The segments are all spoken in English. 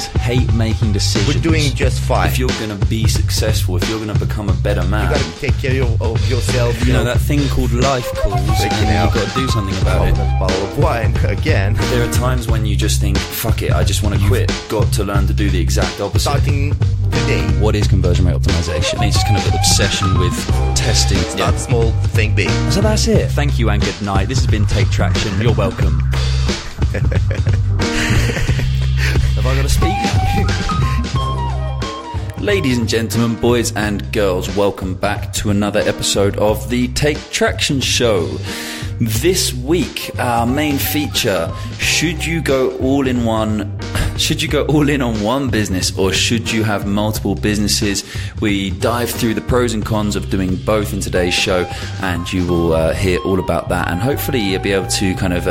humans hate making decisions. We're doing just fine. If you're going to be successful, if you're going to become a better man, you got to take care of yourself. You know, that thing called life calls, and you've got to do something about it. A bottle of wine, again. There are times when you just think, fuck it, I just want to quit. Got to learn to do the exact opposite. Starting today. What is conversion rate optimization? It's kind of an obsession with testing. Start small, think big. So that's it. Thank you and good night. This has been Take Traction. You're welcome. Have I got to speak now? Ladies and gentlemen, boys and girls, welcome back to another episode of the Take Traction Show. This week, our main feature, should you go all in on one business, or should you have multiple businesses? We dive through the pros and cons of doing both in today's show, and you will hear all about that, and hopefully you'll be able to kind of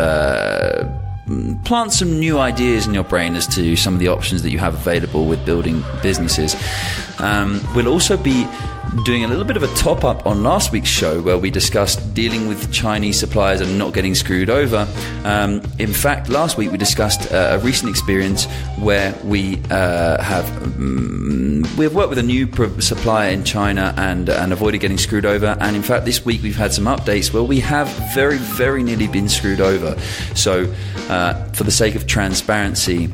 plant some new ideas in your brain as to some of the options that you have available with building businesses. We'll also be doing a little bit of a top-up on last week's show where we discussed dealing with Chinese suppliers and not getting screwed over. In fact, last week we discussed a recent experience where we've worked with a new supplier in China and avoided getting screwed over. And in fact, this week we've had some updates where we have very, very nearly been screwed over. So for the sake of transparency,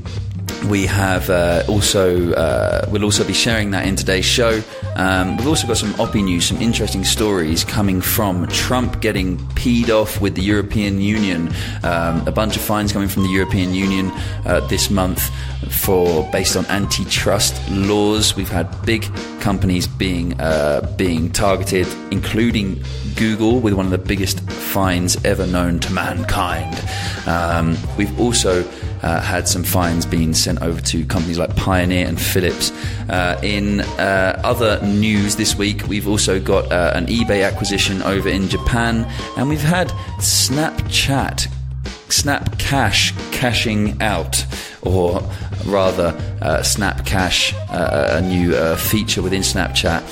we have we'll also be sharing that in today's show. We've also got some Opinews, some interesting stories coming from Trump getting peed off with the European Union. A bunch of fines coming from the European Union this month based on antitrust laws. We've had big companies being targeted, including Google, with one of the biggest fines ever known to mankind. We've also had some fines being sent over to companies like Pioneer and Philips. In other news this week, we've also got an eBay acquisition over in Japan, and we've had Snapcash cashing out, or rather Snapcash, a new feature within Snapchat,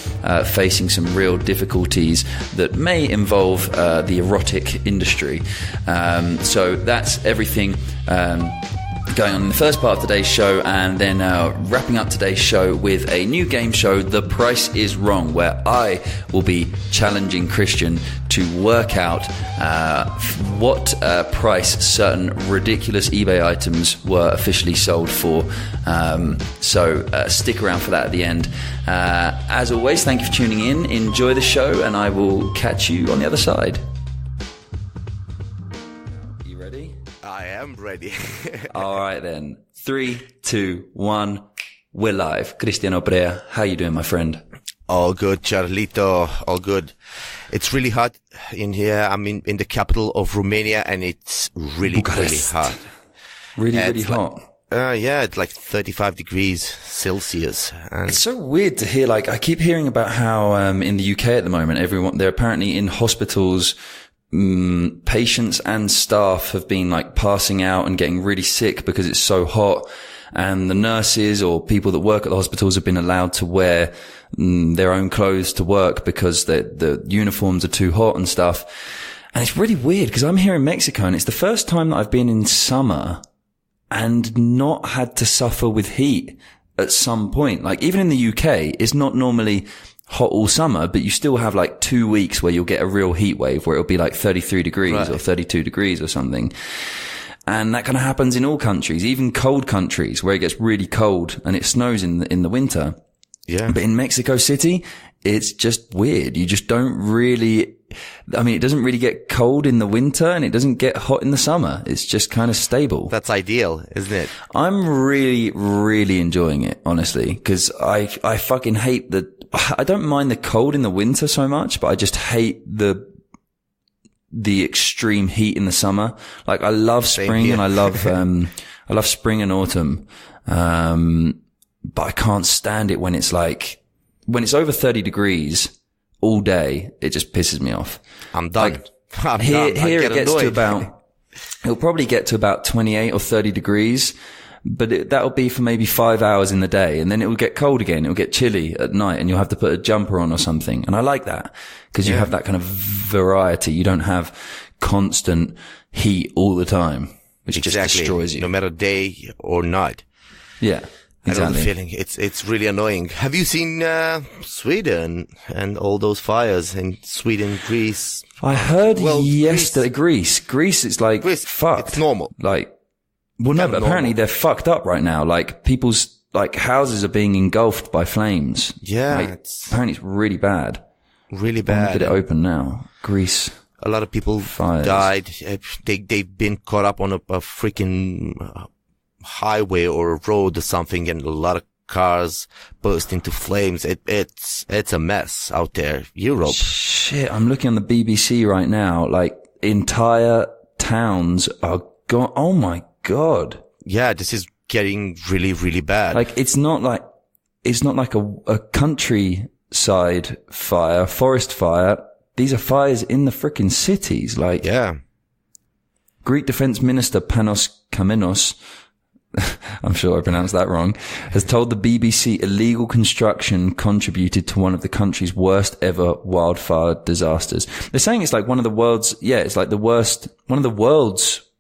facing some real difficulties that may involve the erotic industry. So that's everything going on in the first part of today's show, and then wrapping up today's show with a new game show, The Price is Wrong, where I will be challenging Christian to work out what price certain ridiculous eBay items were officially sold for. So stick around for that at the end. As always, thank you for tuning in. Enjoy the show, and I will catch you on the other side. I'm ready. All right then. 3, 2, 1. We're live. Cristiano Brea, how you doing, my friend? All good, Charlito. All good. It's really hot in here. I'm in the capital of Romania, and it's really hot. Really hot. Yeah, it's like 35 degrees Celsius. And it's so weird to hear. Like, I keep hearing about how in the UK at the moment, they're apparently in hospitals. Patients and staff have been like passing out and getting really sick because it's so hot, and the nurses or people that work at the hospitals have been allowed to wear their own clothes to work because the uniforms are too hot and stuff. And it's really weird because I'm here in Mexico, and it's the first time that I've been in summer and not had to suffer with heat at some point. Like, even in the UK, it's not normally hot all summer, but you still have like 2 weeks where you'll get a real heat wave where it'll be like 33 degrees or 32 degrees or something. And that kind of happens in all countries, even cold countries where it gets really cold and it snows in the winter. Yeah. But in Mexico City, it's just weird. You just don't really, it doesn't really get cold in the winter and it doesn't get hot in the summer. It's just kind of stable. That's ideal, isn't it? I'm really, really enjoying it, honestly, because I fucking hate I don't mind the cold in the winter so much, but I just hate the extreme heat in the summer. Like, I love spring and I love spring and autumn. But I can't stand it when it's over 30 degrees all day. It just pisses me off. I'm done. Like, here it gets to it'll probably get to about 28 or 30 degrees. But that'll be for maybe 5 hours in the day, and then it will get cold again. It will get chilly at night, and you'll have to put a jumper on or something. And I like that because you have that kind of variety. You don't have constant heat all the time, which just destroys you. No matter day or night. Yeah. I know the feeling. It's really annoying. Have you seen Sweden and all those fires in Sweden, Greece? I heard yesterday, Greece is like fucked. It's normal. Like, well, no, but apparently they're fucked up right now. Like, people's like houses are being engulfed by flames. Yeah, like, apparently it's really bad. Really bad. Did it open now? Greece. A lot of people died. They've been caught up on a freaking highway or a road or something, and a lot of cars burst into flames. It's a mess out there. Europe. Shit, I'm looking on the BBC right now. Like, entire towns are gone. Oh my God. Yeah, this is getting really, really bad. Like, it's not like a countryside fire, forest fire. These are fires in the frickin' cities. Like, yeah. Greek Defense Minister Panos Kamenos, I'm sure I pronounced that wrong, has told the BBC illegal construction contributed to one of the country's worst ever wildfire disasters. They're saying it's like one of the world's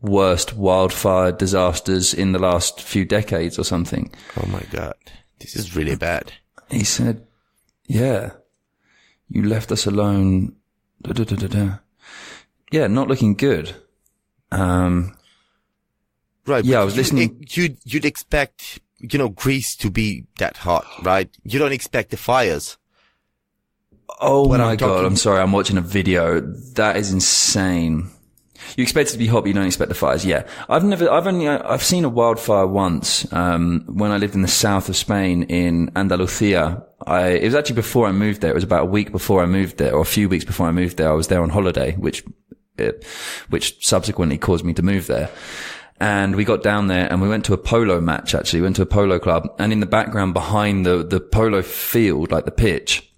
worst wildfire disasters in the last few decades or something. Oh my God. This is really bad. He said, yeah, you left us alone. Yeah, not looking good. Right. Yeah, I was listening. You'd expect, Greece to be that hot, right? You don't expect the fires. Oh my God. I'm sorry. I'm watching a video. That is insane. You expect it to be hot, but you don't expect the fires. Yeah. I've seen a wildfire once, when I lived in the south of Spain in Andalusia. It was actually before I moved there. It was about a week before I moved there, or a few weeks before I moved there. I was there on holiday, which subsequently caused me to move there. And we got down there and we went to a polo match, actually. We went to a polo club, and in the background behind the polo field, like the pitch,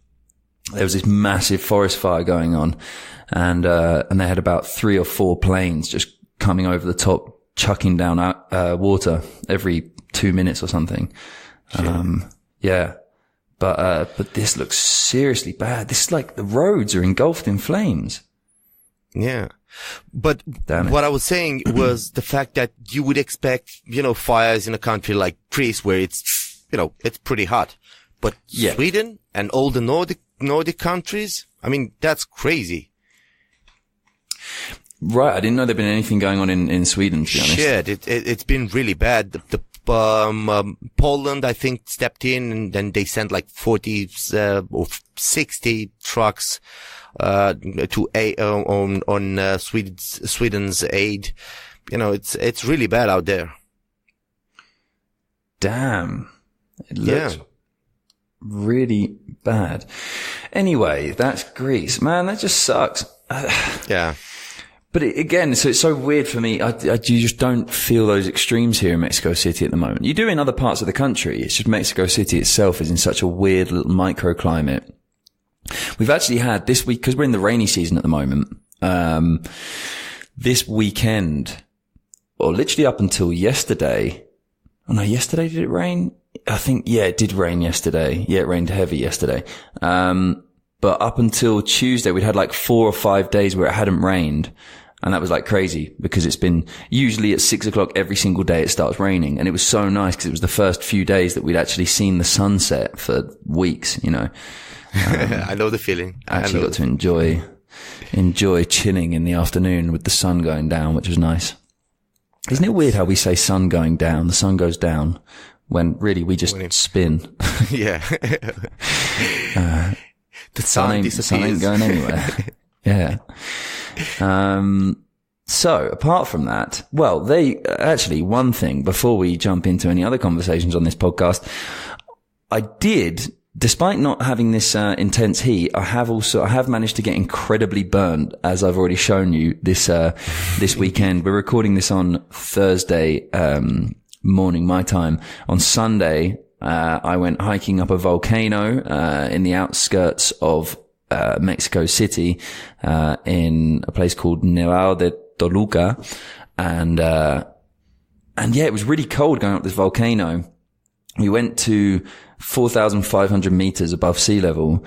there was this massive forest fire going on. And they had about 3 or 4 planes just coming over the top, chucking down water every 2 minutes or something. Yeah. But this looks seriously bad. This is like the roads are engulfed in flames. Yeah. But what I was saying was the fact that you would expect, fires in a country like Greece where it's, it's pretty hot. But yeah. Sweden and all the Nordic countries, I mean, that's crazy. Right. I didn't know there'd been anything going on in Sweden, to be honest. Shit, it's been really bad. Poland, I think, stepped in, and then they sent like 40 or 60 trucks to aid on Sweden's aid. It's really bad out there. Damn, it looks really bad. Anyway, that's Greece, man. That just sucks. Yeah. But again, so it's so weird for me. You just don't feel those extremes here in Mexico City at the moment. You do in other parts of the country. It's just Mexico City itself is in such a weird little microclimate. We've actually had this week, because we're in the rainy season at the moment, this weekend, or literally up until yesterday. Oh no, yesterday did it rain? I think, yeah, it did rain yesterday. Yeah, it rained heavy yesterday. But up until Tuesday, we'd had like 4 or 5 days where it hadn't rained. And that was like crazy, because it's been usually at 6 o'clock every single day it starts raining. And it was so nice because it was the first few days that we'd actually seen the sunset for weeks, I know the feeling. I actually got to enjoy chilling in the afternoon with the sun going down, which was nice. Isn't it weird how we say sun going down? The sun goes down when really we just spin. Yeah. The sun ain't going anywhere. Yeah. So apart from that, well, one thing before we jump into any other conversations on this podcast, I did, despite not having this intense heat, I have managed to get incredibly burned, as I've already shown you this weekend. We're recording this on Thursday morning my time. On Sunday, I went hiking up a volcano in the outskirts of Mexico City, in a place called Nevado de Toluca, and yeah, it was really cold going up this volcano. We went to 4,500 meters above sea level.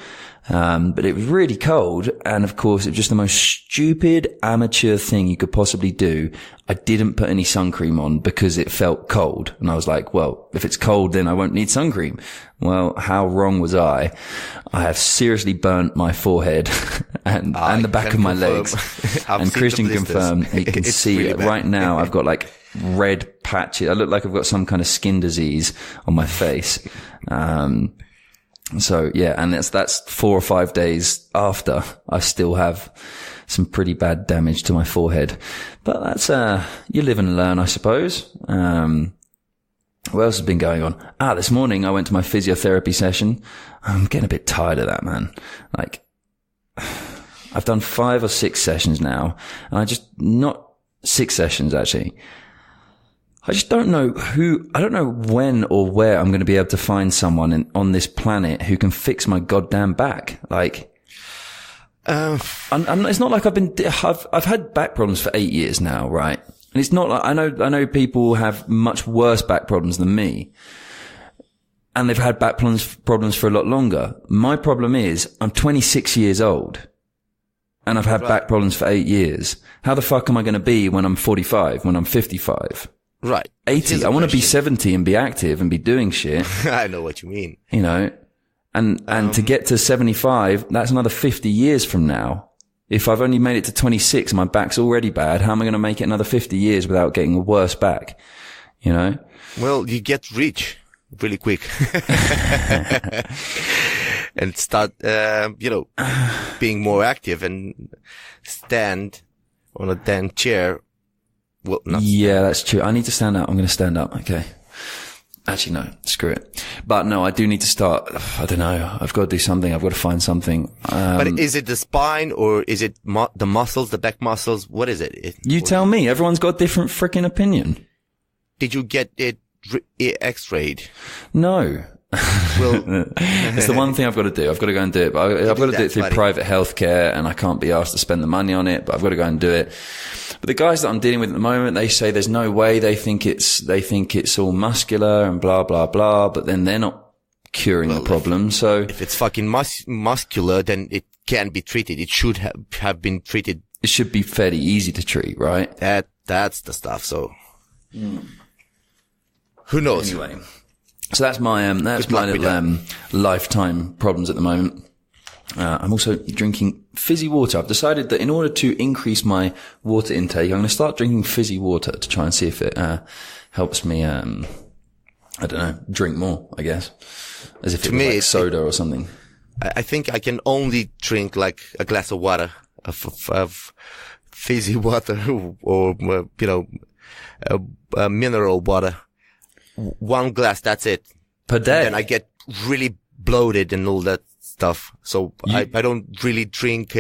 But it was really cold. And of course, it was just the most stupid amateur thing you could possibly do. I didn't put any sun cream on because it felt cold. And I was like, well, if it's cold, then I won't need sun cream. Well, how wrong was I? I have seriously burnt my forehead and the back of my legs. And Christian confirmed, he can see really it right now. I've got like red patches. I look like I've got some kind of skin disease on my face. So yeah, and that's 4 or 5 days after I still have some pretty bad damage to my forehead. But that's, you live and learn, I suppose. What else has been going on? This morning I went to my physiotherapy session. I'm getting a bit tired of that, man. Like, I've done 5 or 6 sessions now, and not 6 sessions actually. I just don't know I don't know when or where I'm going to be able to find someone on this planet who can fix my goddamn back. Like, it's not like I've had back problems for 8 years now, right? And it's not like, I know people have much worse back problems than me. And they've had back problems for a lot longer. My problem is I'm 26 years old and I've had back problems for 8 years. How the fuck am I going to be when I'm 45, when I'm 55? Right. 80. I want to be 70 and be active and be doing shit. I know what you mean. You know, and to get to 75, that's another 50 years from now. If I've only made it to 26, my back's already bad. How am I going to make it another 50 years without getting a worse back? You know? Well, you get rich really quick and start, being more active and stand on a damn chair. Well, yeah, that's true. I need to stand up. I'm going to stand up. Okay. Actually, no, screw it. But no, I do need to start. I don't know. I've got to do something. I've got to find something. But is it the spine or is it the muscles, the back muscles? What is it? You tell me. Everyone's got a different freaking opinion. Did you get it x-rayed? No. Well, it's the one thing I've got to do. I've got to go and do it. But I've got to do it through private healthcare, and I can't be asked to spend the money on it, but I've got to go and do it. But the guys that I'm dealing with at the moment, they say there's no way. They think it's all muscular and blah, blah, blah, but then they're not curing the problem. So if it's fucking muscular, then it can be treated. It should have been treated. It should be fairly easy to treat, right? That's the stuff. So who knows? Anyway. So that's my little, lifetime problems at the moment. I'm also drinking fizzy water. I've decided that in order to increase my water intake, I'm going to start drinking fizzy water to try and see if it, helps me, I don't know, drink more, I guess. As if it was like soda or something. I think I can only drink like a glass of water, of fizzy water or, mineral water. 1 glass, that's it. Per day? And I get really bloated and all that stuff. So I don't really drink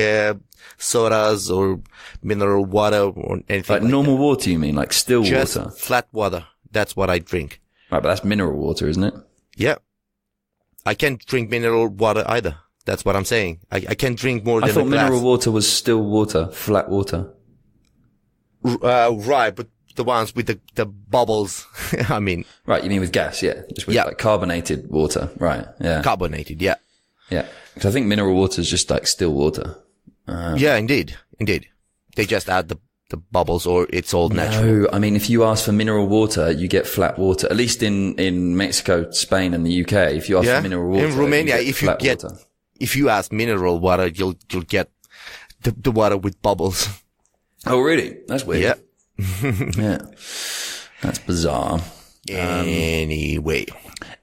sodas or mineral water or anything like normal that. Water, you mean? Like still just water? Flat water. That's what I drink. Right, but that's mineral water, isn't it? Yeah. I can't drink mineral water either. That's what I'm saying. I can't drink more than a glass. I thought mineral water was still water, flat water. Right, but the ones with the bubbles, I mean. Right, you mean with gas, yeah. Just with like carbonated water, right, yeah. Carbonated, yeah. Yeah, because I think mineral water is just like still water. Yeah, indeed. They just add the bubbles or it's all natural. No, I mean, if you ask for mineral water, you get flat water. At least in Mexico, Spain and the UK, if you ask for mineral water. In Romania, if you ask mineral water, you'll get the water with bubbles. Oh, really? That's weird. Yeah. Yeah. That's bizarre. Anyway.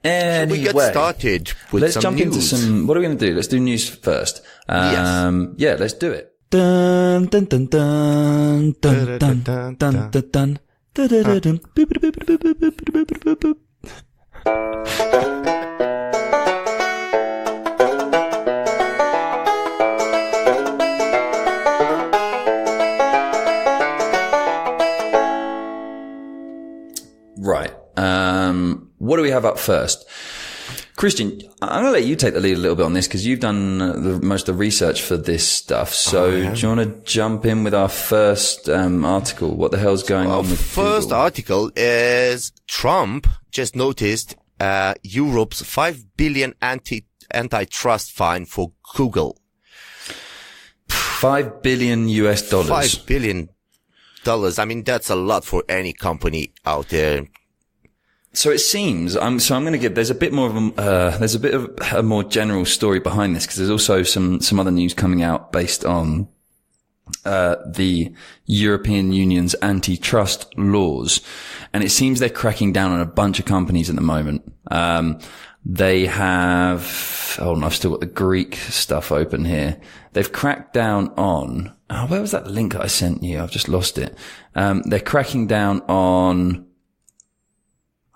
Should we get started with let's some jump news? into some, what are we going to do? Let's do news first. Yes. Yeah, let's do it. Dun, dun, dun, dun, dun, dun, dun, dun, dun, dun. Right. What do we have up first? Christian, I'm going to let you take the lead a little bit on this because you've done most of the research for this stuff. So do you want to jump in with our first article? What the hell's going on with Google? First article is Trump just noticed Europe's $5 billion antitrust fine for Google. $5 billion US. $5 billion. I mean, that's a lot for any company out there. So it seems, I'm going to give, there's a bit of a more general story behind this, because there's also some other news coming out based on, the European Union's antitrust laws. And it seems they're cracking down on a bunch of companies at the moment. They have, I've still got the Greek stuff open here. They've cracked down on, where was that link I sent you? I've just lost it. They're cracking down on,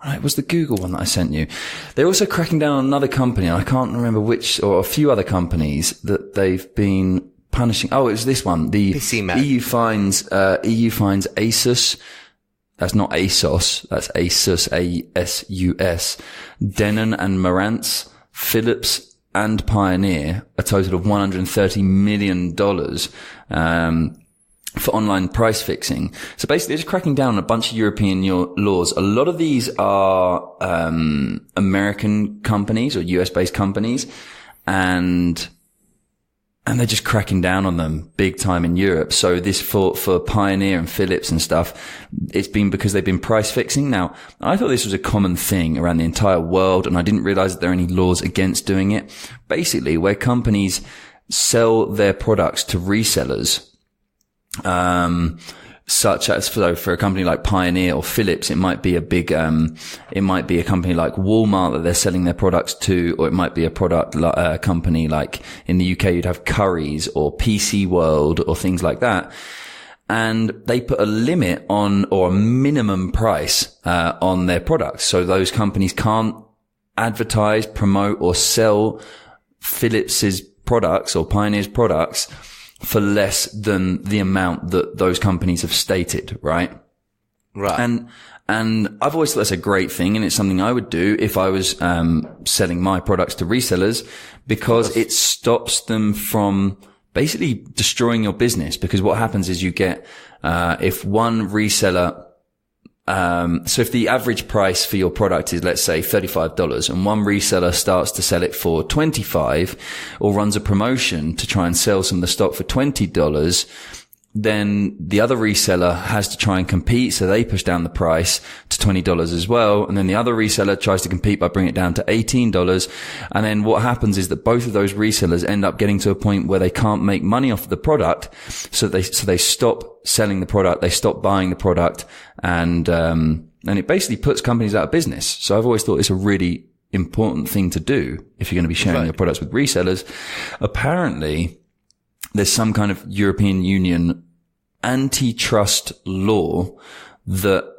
it was the Google one that I sent you. They're also cracking down on another company. I can't remember which, or a few other companies that they've been punishing. Oh, it was this one. The EU fines Asus. That's not ASOS. That's Asus, ASUS. Denon and Marantz, Philips and Pioneer, a total of $130 million, for online price fixing. So basically, they're just cracking down on a bunch of European laws. A lot of these are, American companies or US-based companies, and they're just cracking down on them big time in Europe. So this for Pioneer and Philips and stuff, it's been because they've been price fixing. Now, I thought this was a common thing around the entire world, and I didn't realize that there are any laws against doing it. Basically, where companies sell their products to resellers, such as for a company like Pioneer or Philips, it might be a big, it might be a company like Walmart that they're selling their products to, or it might be a company like in the UK, you'd have Currys or PC World or things like that. And they put a limit on, or a minimum price, on their products. So those companies can't advertise, promote or sell Philips's products or Pioneer's products for less than the amount that those companies have stated, right? Right. And I've always thought that's a great thing, and it's something I would do if I was selling my products to resellers, because it stops them from basically destroying your business. Because what happens is you get if one reseller, so if the average price for your product is, let's say, $35, and one reseller starts to sell it for $25 or runs a promotion to try and sell some of the stock for $20, then the other reseller has to try and compete. So they push down the price to $20 as well. And then the other reseller tries to compete by bringing it down to $18. And then what happens is that both of those resellers end up getting to a point where they can't make money off of the product. So they stop selling the product. They stop buying the product. And it basically puts companies out of business. So I've always thought it's a really important thing to do if you're going to be sharing your products with resellers. Apparently, there's some kind of European Union antitrust law that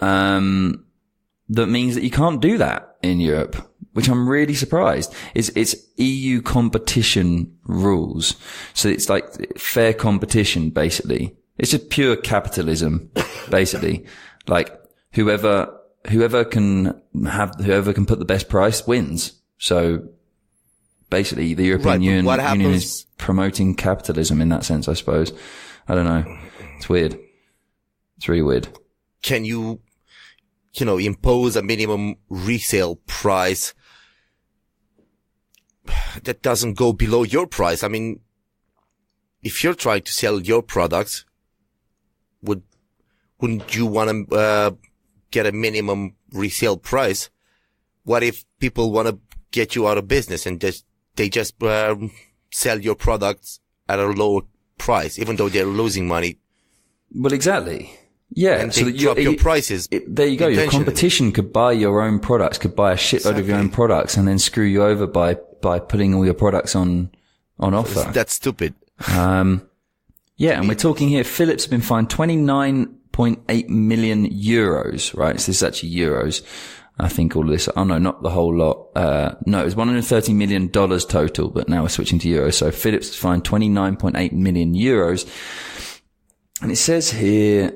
means that you can't do that in Europe, which I'm really surprised. It's EU competition rules. So it's like fair competition, basically. It's just pure capitalism, basically. Like whoever can put the best price wins. So basically, the European Union is promoting capitalism in that sense, I suppose. I don't know. It's weird. It's really weird. Can you impose a minimum resale price that doesn't go below your price? I mean, if you're trying to sell your products, wouldn't you want to get a minimum resale price? What if people want to get you out of business and they just sell your products at a lower price, even though they're losing money? Well, exactly. Yeah. And so drop your prices. There you go. Your competition could buy your own products, could buy a shitload of your own products, and then screw you over by putting all your products on offer. That's stupid. Yeah. And we're talking here, Philips have been fined 29.8 million euros, right? So this is actually euros. I think all of this, oh no, not the whole lot. No, it was $130 million total, but now we're switching to euros. So Philips is fined 29.8 million euros. And it says here,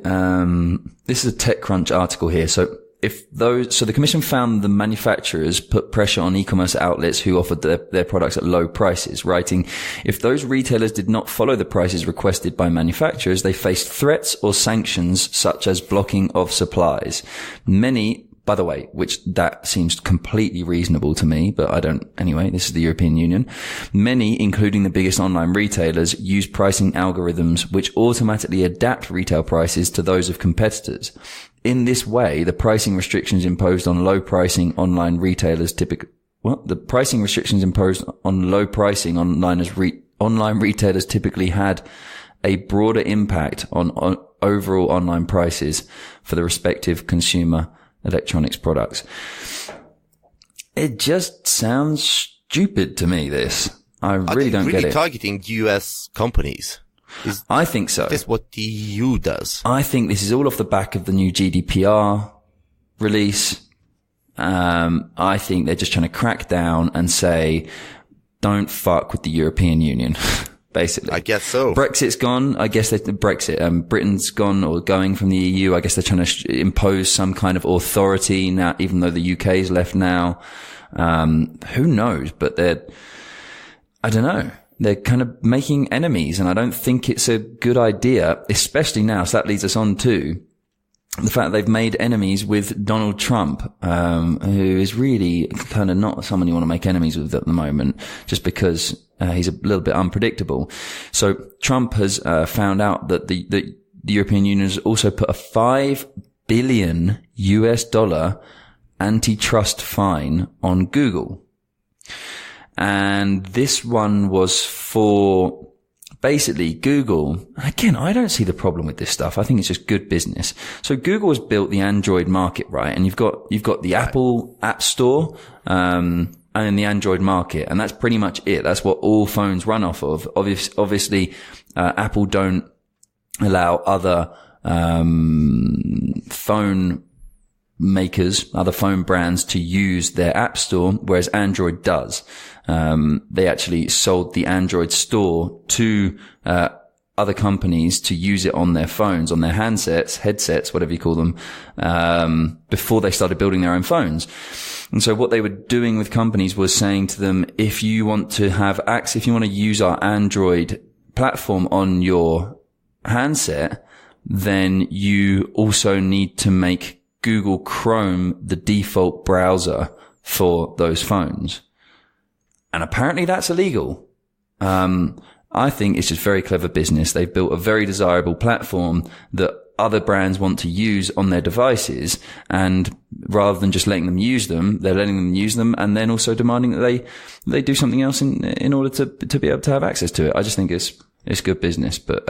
this is a TechCrunch article here. So the commission found the manufacturers put pressure on e-commerce outlets who offered their products at low prices, writing, if those retailers did not follow the prices requested by manufacturers, they faced threats or sanctions such as blocking of supplies. Many by the way, which that seems completely reasonable to me, but I don't, anyway, this is the European Union. Many, including the biggest online retailers, use pricing algorithms which automatically adapt retail prices to those of competitors. In this way, the pricing restrictions imposed on low pricing online retailers the pricing restrictions imposed on low pricing online retailers typically had a broader impact on overall online prices for the respective consumer electronics products. It just sounds stupid to me, this. I really don't get it. Targeting US companies? I think so. That's what the EU does. I think this is all off the back of the new GDPR release. I think they're just trying to crack down and say, don't fuck with the European Union, basically. I guess so. Brexit's gone. I guess Britain's gone or going from the EU. I guess they're trying to impose some kind of authority now, even though the UK's left now. Who knows? But I don't know. They're kind of making enemies, and I don't think it's a good idea, especially now. So that leads us on to the fact that they've made enemies with Donald Trump, who is really kind of not someone you want to make enemies with at the moment, just because he's a little bit unpredictable. So Trump has found out that the European Union has also put a $5 billion antitrust fine on Google. And this one was for basically Google. Again, I don't see the problem with this stuff. I think it's just good business. So Google has built the Android market, right? And you've got the Apple App Store, and then the Android market. And that's pretty much it. That's what all phones run off of. Obviously, Apple don't allow other, phone makers, other phone brands to use their app store, whereas Android does. They actually sold the Android store to other companies to use it on their phones, on their headsets, whatever you call them, before they started building their own phones. And so what they were doing with companies was saying to them, if you want to have access, if you want to use our Android platform on your handset, then you also need to make Google Chrome the default browser for those phones. And apparently that's illegal. I think it's just very clever business. They've built a very desirable platform that other brands want to use on their devices. And rather than just letting them use them, they're letting them use them and then also demanding that they do something else in order to be able to have access to it. I just think it's good business. But,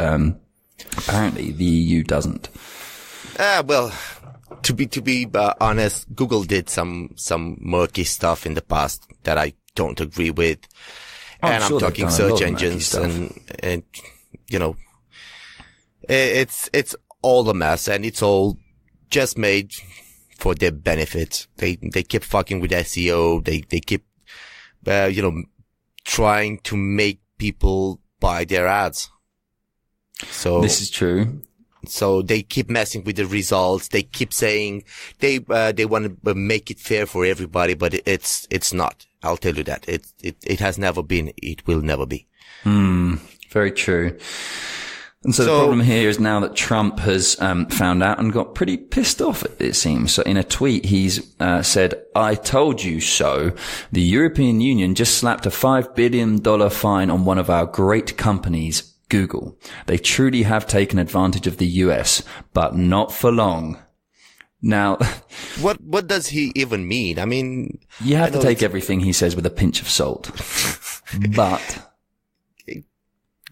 apparently the EU doesn't. Well, to be honest, Google did some murky stuff in the past that I don't agree with. And I'm talking search engines and, you know, it's all a mess and it's all just made for their benefit. They keep fucking with SEO. They keep, trying to make people buy their ads. So this is true. So they keep messing with the results. They keep saying they want to make it fair for everybody, but it's not. I'll tell you that. It has never been. It will never be. Very true. And so the problem here is now that Trump has found out and got pretty pissed off, it seems. So in a tweet, he's said, "I told you so. The European Union just slapped a $5 billion fine on one of our great companies, Google. They truly have taken advantage of the US, but not for long." Now, what does he even mean? I mean, you have to take everything he says with a pinch of salt. But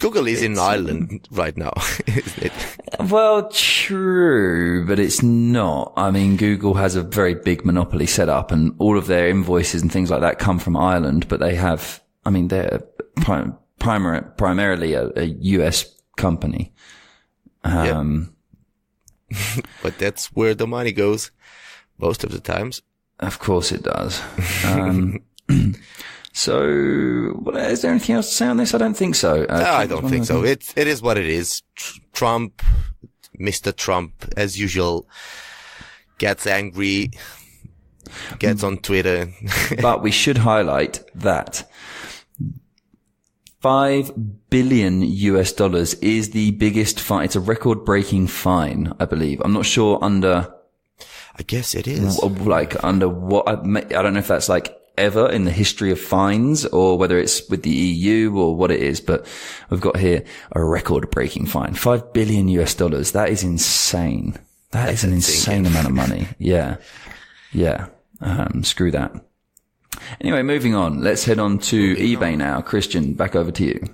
Google is in Ireland right now, isn't it? Well, true, but it's not. I mean, Google has a very big monopoly set up and all of their invoices and things like that come from Ireland, but they have, I mean, they're primarily a US company. But that's where the money goes most of the times. Of course it does. So, is there anything else to say on this? I don't think so. No, I don't think so. It is what it is. Trump, Mr. Trump, as usual, gets angry, gets on Twitter. But we should highlight that $5 billion is the biggest fine. It's a record-breaking fine, I believe. I'm not sure under. I guess it is. Like under what? I don't know if that's like ever in the history of fines or whether it's with the EU or what it is, but we've got here a record-breaking fine, $5 billion. That is insane. That's an insane amount of money. Yeah. Yeah. Screw that. Anyway, moving on. Let's head on to eBay now. Christian, back over to you.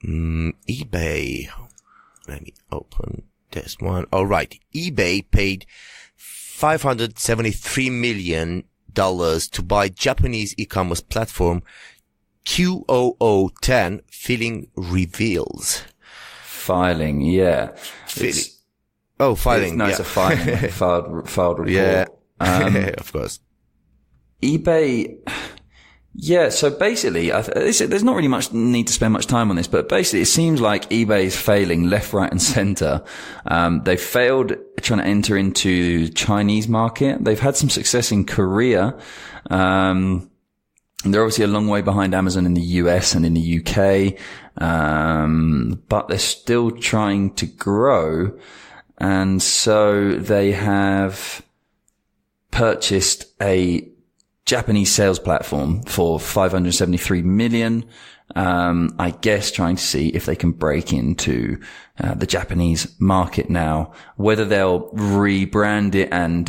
eBay. Let me open this one. All right. eBay paid $573 million to buy Japanese e-commerce platform QOO10 Filing Reveals. Filing, yeah. Filing. No, it's a filing. filed report. Yeah. Of course. eBay. Yeah, so basically, there's not really much need to spend much time on this, but basically it seems like eBay is failing left, right and center. They failed trying to enter into Chinese market. They've had some success in Korea. They're obviously a long way behind Amazon in the US and in the UK. But they're still trying to grow. And so they have purchased a Japanese sales platform for $573 million. I guess trying to see if they can break into the Japanese market now, whether they'll rebrand it and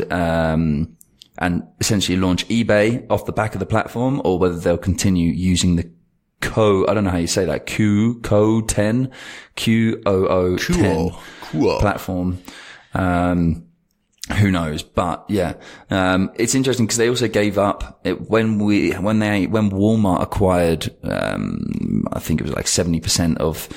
essentially launch eBay off the back of the platform, or whether they'll continue using the I don't know how you say that, QOO10 platform. Who knows? But yeah, it's interesting because they also gave up when Walmart acquired, I think it was like 70% of,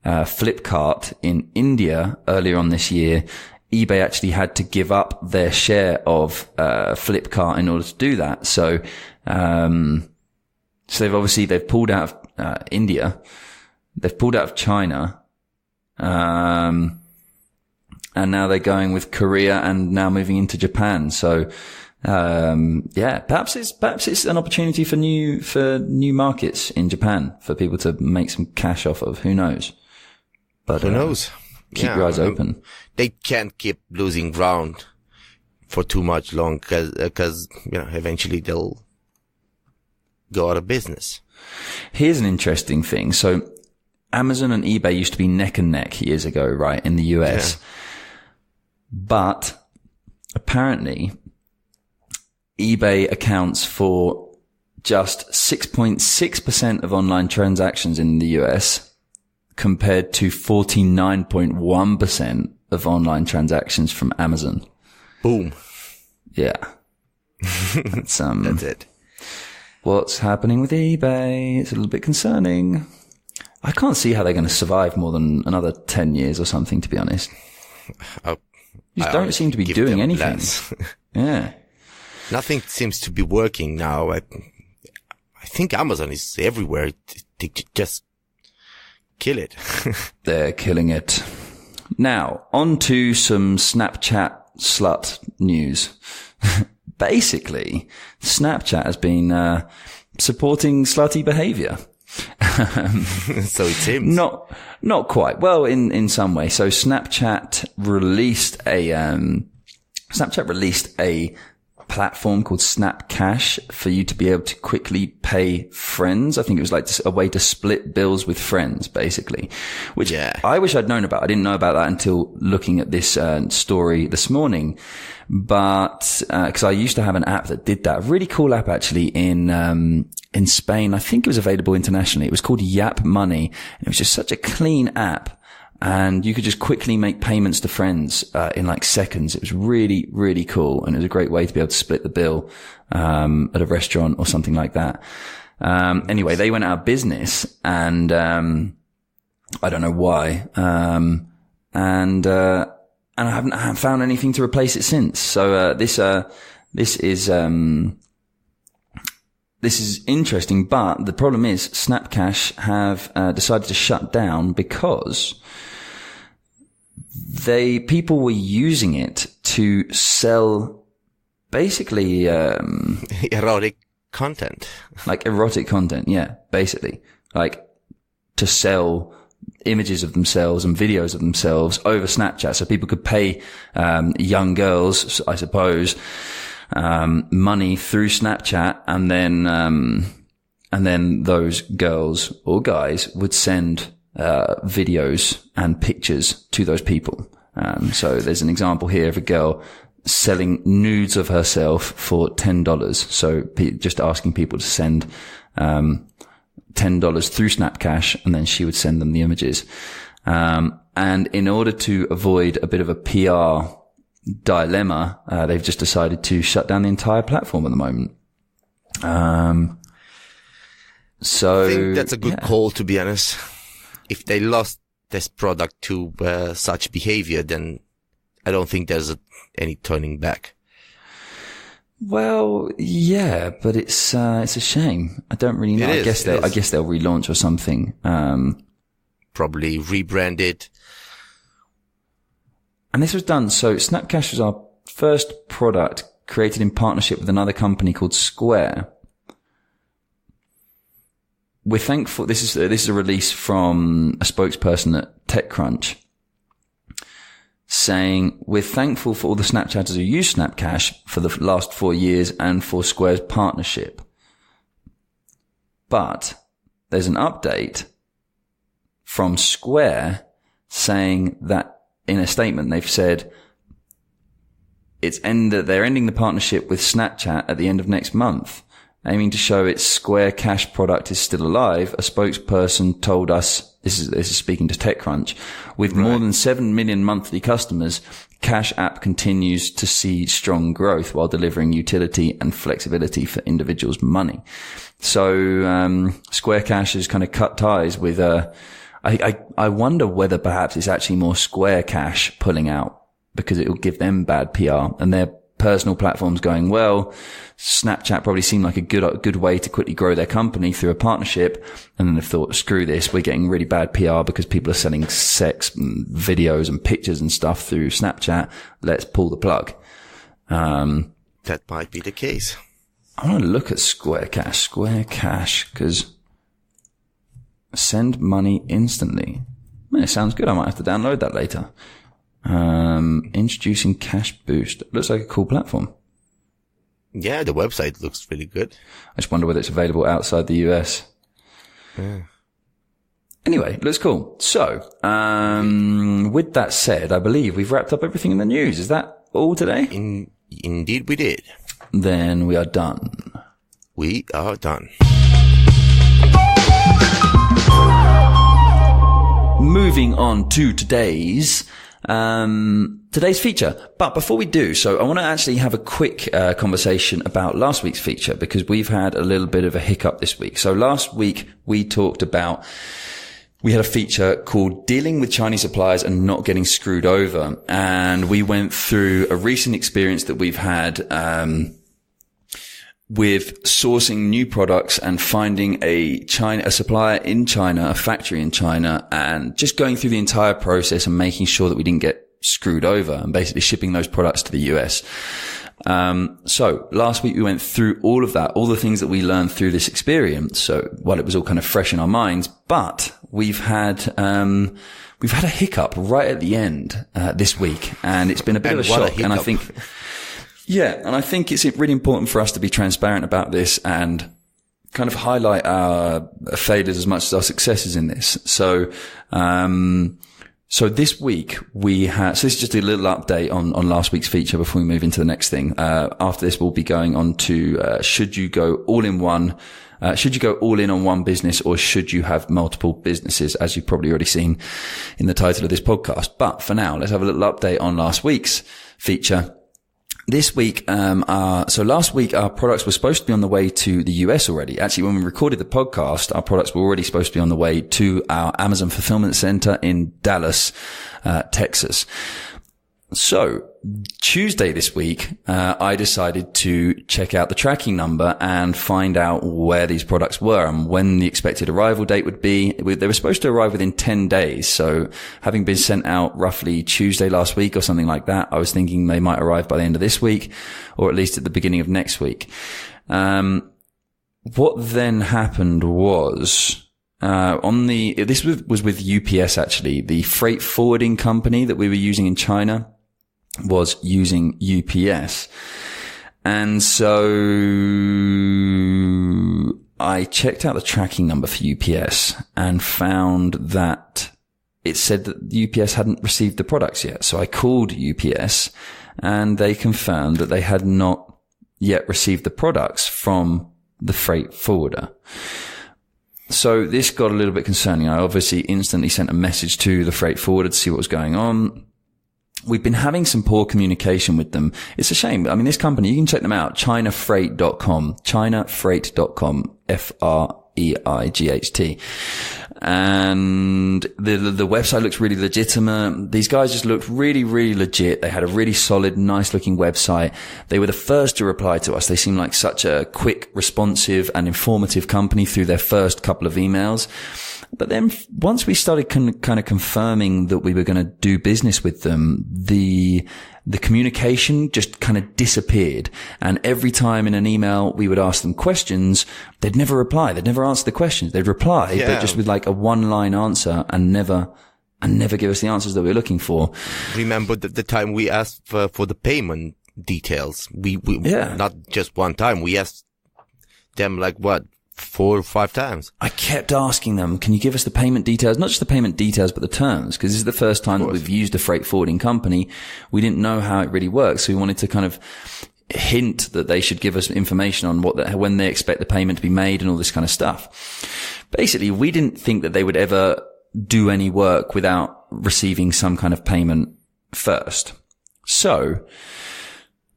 Flipkart in India earlier on this year. eBay actually had to give up their share of, Flipkart in order to do that. So they've pulled out of, India. They've pulled out of China. And now they're going with Korea and now moving into Japan. So, perhaps it's an opportunity for new markets in Japan for people to make some cash off of. Who knows? But who knows? Keep your eyes open. They can't keep losing ground for too much long because eventually they'll go out of business. Here's an interesting thing. So Amazon and eBay used to be neck and neck years ago, right? In the US. Yeah. But apparently eBay accounts for just 6.6% of online transactions in the US compared to 49.1% of online transactions from Amazon. Boom. Yeah. That's it. What's happening with eBay? It's a little bit concerning. I can't see how they're going to survive more than another 10 years or something, to be honest. You don't seem to be doing anything. Yeah. Nothing seems to be working now. I think Amazon is everywhere. They just kill it. They're killing it. Now, on to some Snapchat slut news. Basically, Snapchat has been supporting slutty behavior. So it seems. Not quite. Well, in some way. So Snapchat released a platform called Snap Cash for you to be able to quickly pay friends. I think it was like a way to split bills with friends, basically, which I wish I'd known about. I didn't know about that until looking at this story this morning. But because I used to have an app that did that, a really cool app actually in Spain. I think it was available internationally. It was called Yap Money, and it was just such a clean app. And you could just quickly make payments to friends, in like seconds. It was really, really cool. And it was a great way to be able to split the bill, at a restaurant or something like that. Anyway, they went out of business and, I don't know why. And I haven't found anything to replace it since. So, this is interesting, but the problem is Snapcash have, decided to shut down because people were using it to sell basically, erotic content. Like erotic content. Yeah, basically like to sell, images of themselves and videos of themselves over Snapchat. So people could pay, young girls, I suppose, money through Snapchat, and then those girls or guys would send, videos and pictures to those people. So there's an example here of a girl selling nudes of herself for $10. So just asking people to send, $10 through Snapcash, and then she would send them the images. And in order to avoid a bit of a PR dilemma, they've just decided to shut down the entire platform at the moment. So I think that's a good call, to be honest. If they lost this product to such behavior, then I don't think there's any turning back. Well, yeah, but it's a shame. I don't really know. I guess they'll relaunch or something. Probably rebrand it. And this was done. So Snapcash was our first product created in partnership with another company called Square. We're thankful. This is a release from a spokesperson at TechCrunch saying, we're thankful for all the Snapchatters who use Snapcash for the last 4 years and for Square's partnership. But there's an update from Square saying that in a statement they've said that they're ending the partnership with Snapchat at the end of next month. Aiming to show its Square Cash product is still alive, a spokesperson told us, this is speaking to TechCrunch, with more than 7 million monthly customers, Cash App continues to see strong growth while delivering utility and flexibility for individuals' money. So, Square Cash has kind of cut ties with, I wonder whether perhaps it's actually more Square Cash pulling out because it will give them bad PR and their personal platforms going, well, Snapchat probably seemed like a good way to quickly grow their company through a partnership. And then they've thought, screw this. We're getting really bad PR because people are selling sex and videos and pictures and stuff through Snapchat. Let's pull the plug. That might be the case. I want to look at Square Cash, because send money instantly. Man, it sounds good. I might have to download that later. Introducing Cash Boost. Looks like a cool platform. Yeah, the website looks really good. I just wonder whether it's available outside the US. Yeah. Anyway, looks cool. So, with that said, I believe we've wrapped up everything in the news. Is that all today? Indeed we did. Then we are done. We are done. Moving on to today's feature. But before we do so, I want to actually have a quick conversation about last week's feature, because we've had a little bit of a hiccup this week. So last week we had a feature called Dealing with Chinese Suppliers and Not Getting Screwed Over. And we went through a recent experience that we've had with sourcing new products and finding a supplier in China, a factory in China, and just going through the entire process and making sure that we didn't get screwed over and basically shipping those products to the US. So last week we went through all of that, all the things that we learned through this experience. So while it was all kind of fresh in our minds, but we've had a hiccup right at the end, this week, and it's been a bit of a shock. And I think, and I think it's really important for us to be transparent about this and kind of highlight our failures as much as our successes in this. So, so this week so this is just a little update on last week's feature before we move into the next thing. After this, we'll be going on to, should you go all in on one business, or should you have multiple businesses, as you've probably already seen in the title of this podcast. But for now, let's have a little update on last week's feature. This week, so last week our products were supposed to be on the way to the US already. Actually, when we recorded the podcast, our products were already supposed to be on the way to our Amazon fulfillment center in Dallas, Texas. So Tuesday this week, I decided to check out the tracking number and find out where these products were and when the expected arrival date would be. They were supposed to arrive within 10 days. So having been sent out roughly Tuesday last week or something like that, I was thinking they might arrive by the end of this week, or at least at the beginning of next week. What then happened was, this was with UPS actually. The freight forwarding company that we were using in China was using UPS. And so I checked out the tracking number for UPS and found that it said that UPS hadn't received the products yet. So I called UPS and they confirmed that they had not yet received the products from the freight forwarder. So this got a little bit concerning. I obviously instantly sent a message to the freight forwarder to see what was going on. We've been having some poor communication with them. It's a shame. I mean, this company, you can check them out. ChinaFreight.com, ChinaFreight.com, FREIGHT. And the website looks really legitimate. These guys just looked really, really legit. They had a really solid, nice looking website. They were the first to reply to us. They seemed like such a quick, responsive and informative company through their first couple of emails. But then once we started kind of confirming that we were going to do business with them, the communication just kind of disappeared. And every time in an email we would ask them questions, they'd never reply. They'd never answer the questions. They'd reply, but just with like a one-line answer and never give us the answers that we were looking for. Remember the time we asked for the payment details? We not just one time. We asked them like 4 or 5 times. I kept asking them, can you give us the payment details? Not just the payment details, but the terms, because this is the first time that we've used a freight forwarding company. We didn't know how it really works. So we wanted to kind of hint that they should give us information on when they expect the payment to be made and all this kind of stuff. Basically, we didn't think that they would ever do any work without receiving some kind of payment first. So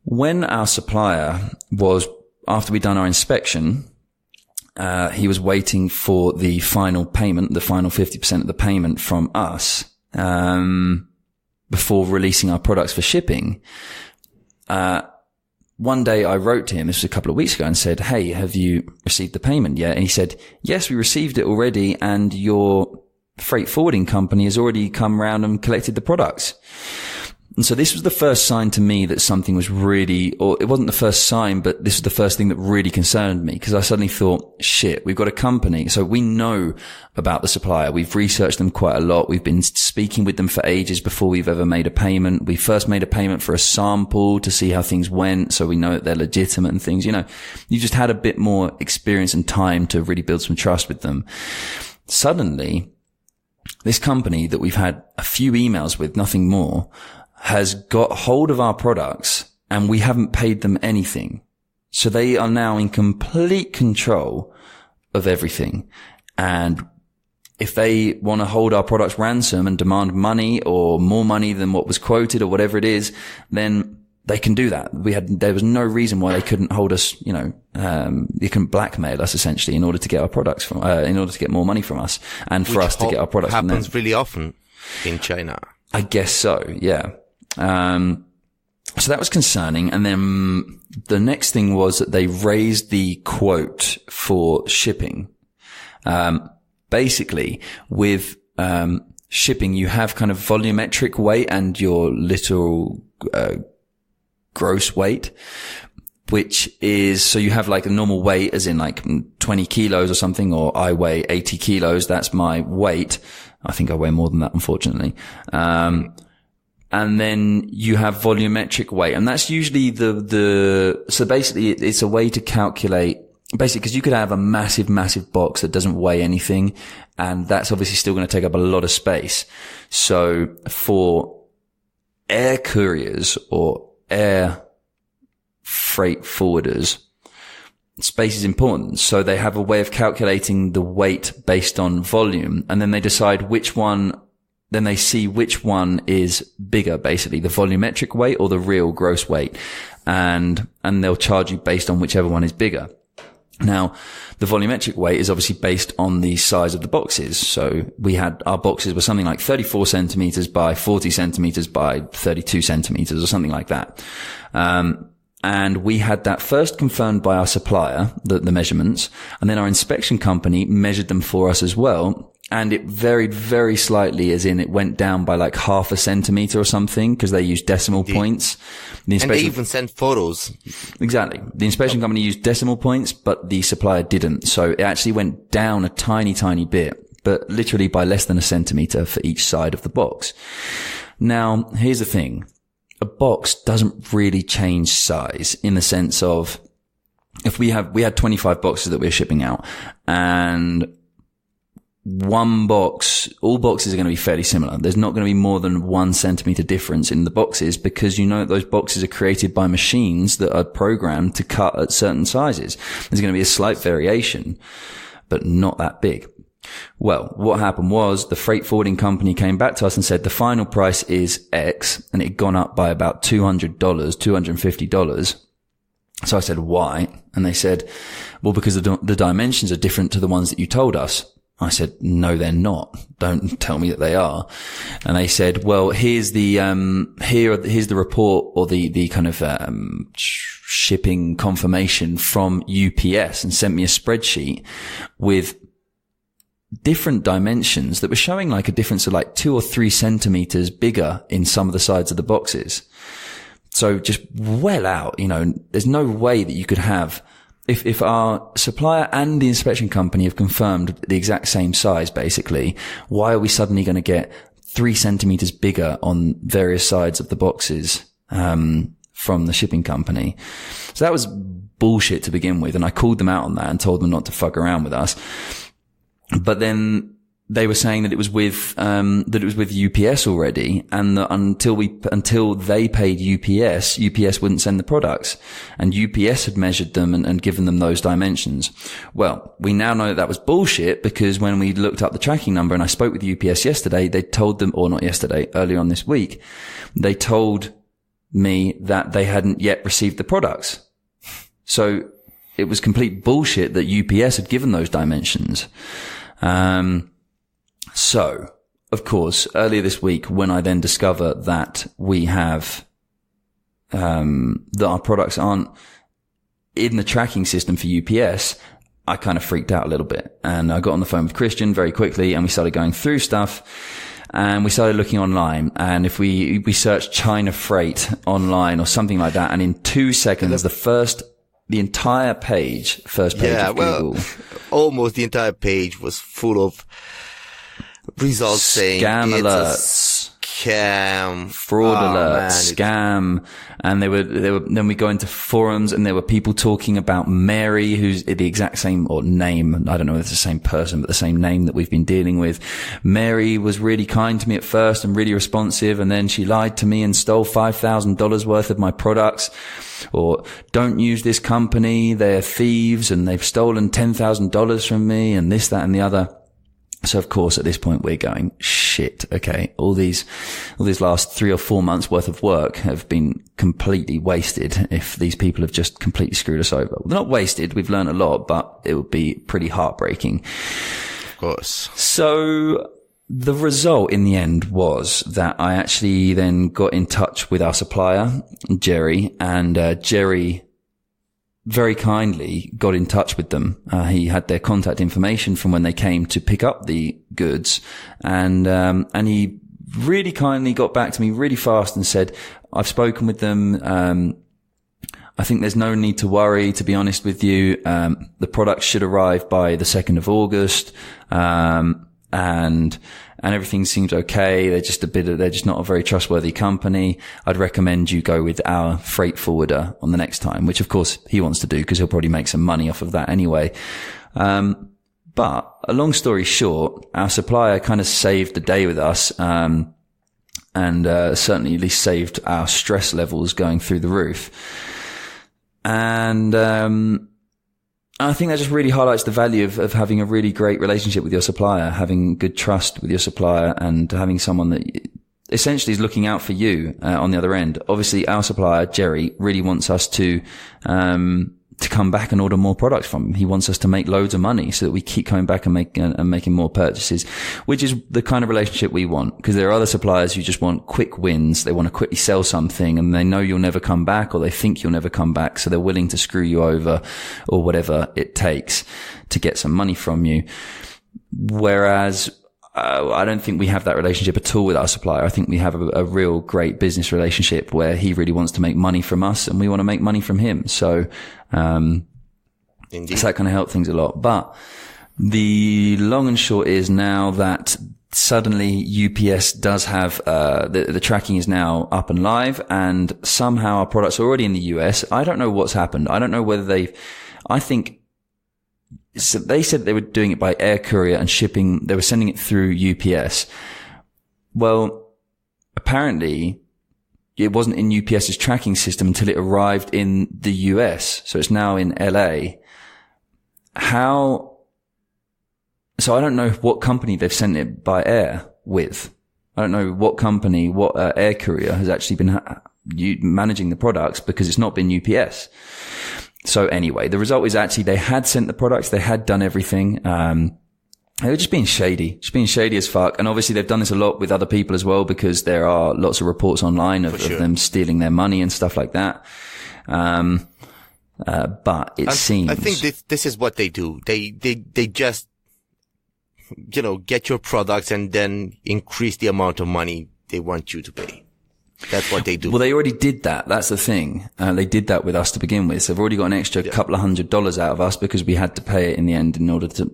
when our supplier after we'd done our inspection, he was waiting for the final payment, the final 50% of the payment from us, before releasing our products for shipping. One day I wrote to him, this was a couple of weeks ago, and said, hey, have you received the payment yet? And he said, yes, we received it already, and your freight forwarding company has already come round and collected the products. And so this was the first sign to me that something was really, or it wasn't the first sign, but this was the first thing that really concerned me, because I suddenly thought, shit, we've got a company. So we know about the supplier. We've researched them quite a lot. We've been speaking with them for ages before we've ever made a payment. We first made a payment for a sample to see how things went, so we know that they're legitimate and things. You know, you just had a bit more experience and time to really build some trust with them. Suddenly, this company that we've had a few emails with, nothing more, has got hold of our products and we haven't paid them anything. So they are now in complete control of everything. And if they want to hold our products ransom and demand money or more money than what was quoted or whatever it is, then they can do that. There was no reason why they couldn't hold us, they couldn't blackmail us essentially in order to get our products in order to get more money from us and for us to get our products from them. Happens really often in China. I guess so, yeah. So that was concerning. And then the next thing was that they raised the quote for shipping. Basically with, shipping, you have kind of volumetric weight and your literal, gross weight, which is, so you have like a normal weight as in like 20 kilos or something, or I weigh 80 kilos. That's my weight. I think I weigh more than that, unfortunately. And then you have volumetric weight, and that's usually so basically it's a way to calculate, basically, because you could have a massive, massive box that doesn't weigh anything, and that's obviously still going to take up a lot of space. So for air couriers or air freight forwarders, space is important. So they have a way of calculating the weight based on volume, and then they decide then they see which one is bigger, basically, the volumetric weight or the real gross weight. And they'll charge you based on whichever one is bigger. Now, the volumetric weight is obviously based on the size of the boxes. So our boxes were something like 34 centimeters by 40 centimeters by 32 centimeters or something like that. And we had that first confirmed by our supplier, the measurements, and then our inspection company measured them for us as well. And it varied very slightly, as in it went down by like 0.5 centimeter or something, because they used decimal points. And they even sent photos. Exactly. The inspection company used decimal points, but the supplier didn't. So it actually went down a tiny, tiny bit, but literally by less than 1 centimeter for each side of the box. Now, here's the thing. A box doesn't really change size in the sense of, if we had 25 boxes that we're shipping out, and one box, all boxes are going to be fairly similar. There's not going to be more than 1 centimeter difference in the boxes, because you know that those boxes are created by machines that are programmed to cut at certain sizes. There's going to be a slight variation, but not that big. Well, what happened was the freight forwarding company came back to us and said the final price is X, and it had gone up by about $200, $250. So I said, why? And they said, well, because the dimensions are different to the ones that you told us. I said, no, they're not. Don't tell me that they are. And they said, well, here's the report, or the kind of, shipping confirmation from UPS, and sent me a spreadsheet with different dimensions that were showing like a difference of like 2 or 3 centimeters bigger in some of the sides of the boxes. So just well out, there's no way that you could have, if our supplier and the inspection company have confirmed the exact same size, basically, why are we suddenly going to get 3 centimeters bigger on various sides of the boxes, from the shipping company? So that was bullshit to begin with. And I called them out on that and told them not to fuck around with us. But then they were saying that it was with UPS already, and that until they paid UPS wouldn't send the products, and UPS had measured them and given them those dimensions. Well, we now know that was bullshit, because when we looked up the tracking number, and I spoke with UPS yesterday, they told them, or not yesterday, earlier on this week, they told me that they hadn't yet received the products. So it was complete bullshit that UPS had given those dimensions. So, of course, earlier this week, when I then discover that we have, that our products aren't in the tracking system for UPS, I kind of freaked out a little bit. And I got on the phone with Christian very quickly, and we started going through stuff, and we started looking online. And if we searched China freight online or something like that, and in 2 seconds, the entire page, first page of Google. Almost the entire page was full of results saying scam it's alerts, a scam, fraud alerts, scam. And they were, then we go into forums, and there were people talking about Mary, who's the exact same, or name, I don't know if it's the same person, but the same name that we've been dealing with. Mary was really kind to me at first and really responsive, and then she lied to me and stole $5,000 worth of my products. Or, don't use this company, they're thieves and they've stolen $10,000 from me, and this, that, and the other. So of course at this point we're going, shit, okay, all these last 3 or 4 months worth of work have been completely wasted if these people have just completely screwed us over. Well, they're not wasted, we've learned a lot, but it would be pretty heartbreaking. Of course. So the result in the end was that I actually then got in touch with our supplier, Jerry, and Jerry very kindly got in touch with them. He had their contact information from when they came to pick up the goods, and he really kindly got back to me really fast and said, I've spoken with them. I think there's no need to worry, to be honest with you. The product should arrive by the 2nd of August. And everything seems okay. They're just not a very trustworthy company. I'd recommend you go with our freight forwarder on the next time, which of course he wants to do, because he'll probably make some money off of that anyway. But a long story short, our supplier kind of saved the day with us, and certainly at least saved our stress levels going through the roof. And, I think that just really highlights the value of having a really great relationship with your supplier, having good trust with your supplier, and having someone that essentially is looking out for you on the other end. Obviously, our supplier, Jerry, really wants us to come back and order more products from him. He wants us to make loads of money so that we keep coming back and making more purchases, which is the kind of relationship we want. Because there are other suppliers who just want quick wins. They want to quickly sell something, and they know you'll never come back, or they think you'll never come back. So they're willing to screw you over or whatever it takes to get some money from you. Whereas I don't think we have that relationship at all with our supplier. I think we have a real great business relationship where he really wants to make money from us and we want to make money from him. So, Indeed. so that kind of helped things a lot. But the long and short is now that suddenly UPS does have, the tracking is now up and live, and somehow our products are already in the US. I don't know what's happened. I don't know whether so they said they were doing it by air courier and shipping. They were sending it through UPS. Well, apparently it wasn't in UPS's tracking system until it arrived in the US. So it's now in LA. So I don't know what company they've sent it by air with. I don't know what company, what air courier has actually been managing the products, because it's not been UPS. So anyway, the result is actually they had sent the products, they had done everything. They were just being shady as fuck. And obviously they've done this a lot with other people as well, because there are lots of reports online of them stealing their money and stuff like that. But it seems, I think this is what they do. They just, get your products and then increase the amount of money they want you to pay. That's what they do. Well, they already did that. That's the thing. They did that with us to begin with. So they've already got an extra couple of $100 out of us because we had to pay it in the end in order to,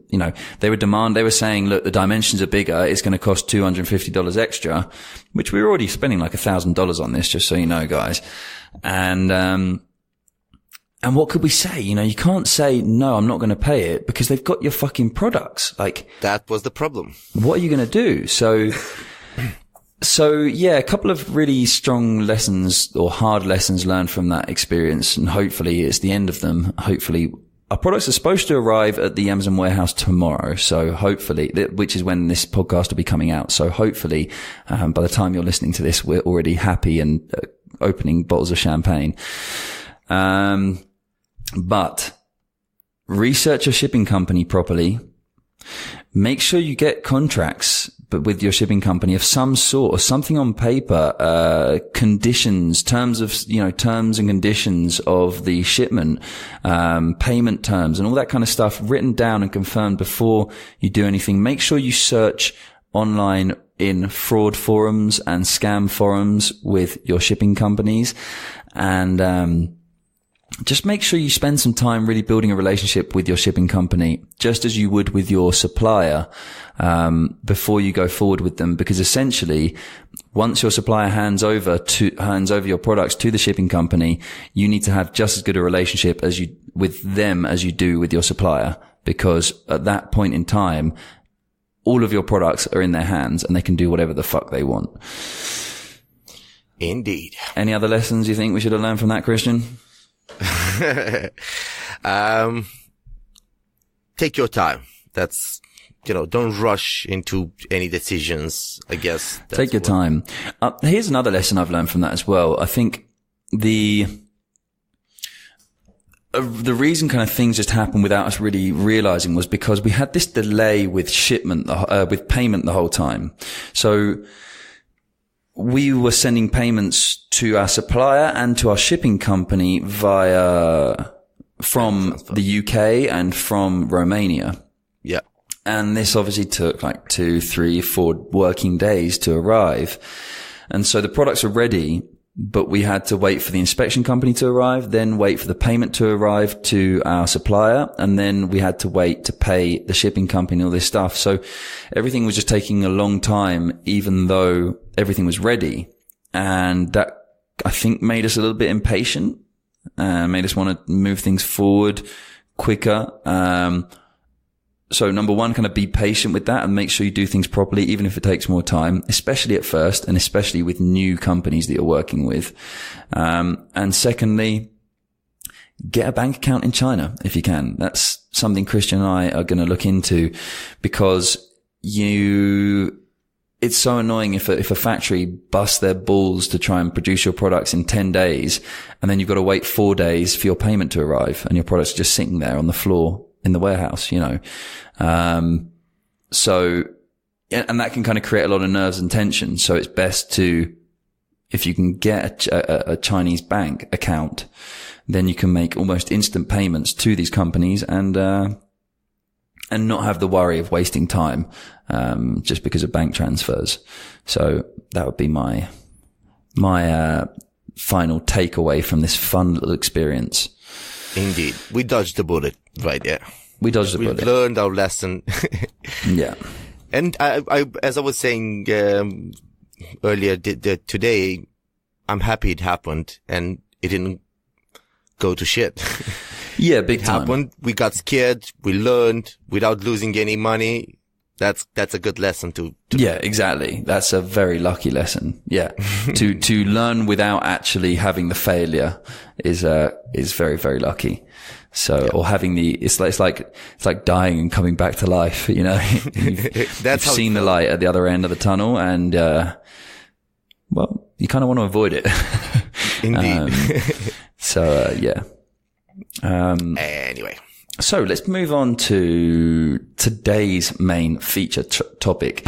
they were saying, look, the dimensions are bigger. It's going to cost $250 extra, which we were already spending like $1,000 on this, just so you know, guys. And what could we say? You can't say, no, I'm not going to pay it, because they've got your fucking products. Like, that was the problem. What are you going to do? So yeah, a couple of really strong lessons or hard lessons learned from that experience. And hopefully it's the end of them. Hopefully our products are supposed to arrive at the Amazon warehouse tomorrow. So hopefully, which is when this podcast will be coming out. So hopefully, by the time you're listening to this, we're already happy and opening bottles of champagne. But research your shipping company properly. Make sure you get contracts, but with your shipping company of some sort, or something on paper, conditions, terms and conditions of the shipment, payment terms and all that kind of stuff written down and confirmed before you do anything. Make sure you search online in fraud forums and scam forums with your shipping companies, and, just make sure you spend some time really building a relationship with your shipping company, just as you would with your supplier, before you go forward with them. Because essentially, once your supplier hands over your products to the shipping company, you need to have just as good a relationship with them as you do with your supplier. Because at that point in time, all of your products are in their hands and they can do whatever the fuck they want. Indeed. Any other lessons you think we should have learned from that, Christian? Take your time. That's, don't rush into any decisions, I guess. Take your time. Here's another lesson I've learned from that as well. I think the reason kind of things just happened without us really realizing was because we had this delay with shipment, with payment the whole time. So we were sending payments to our supplier and to our shipping company from the UK and from Romania. Yeah. And this obviously took like 2, 3, 4 working days to arrive. And so the products are ready, but we had to wait for the inspection company to arrive, then wait for the payment to arrive to our supplier, and then we had to wait to pay the shipping company all this stuff. So everything was just taking a long time, even though everything was ready. And that, I think, made us a little bit impatient, made us want to move things forward quicker. So number one, kind of be patient with that and make sure you do things properly, even if it takes more time, especially at first and especially with new companies that you're working with. And secondly, get a bank account in China if you can. That's something Christian and I are going to look into, because it's so annoying if a factory busts their balls to try and produce your products in 10 days and then you've got to wait 4 days for your payment to arrive and your products are just sitting there on the floor in the warehouse, So, and that can kind of create a lot of nerves and tension. So it's best to, if you can get a Chinese bank account, then you can make almost instant payments to these companies and and not have the worry of wasting time, just because of bank transfers. So that would be my final takeaway from this fun little experience. Indeed. We dodged the bullet right there. We dodged the bullet. We learned our lesson. Yeah. And I, as I was saying, earlier today, I'm happy it happened and it didn't go to shit. Yeah, big time. It happened. We got scared. We learned without losing any money. That's a good lesson to Yeah, exactly. That's a very lucky lesson. Yeah. to learn without actually having the failure is very, very lucky. So, yeah. Or having it's like dying and coming back to life, you know. You've seen the light at the other end of the tunnel and, well, you kind of want to avoid it. Indeed. Yeah. Anyway. So let's move on to today's main feature topic.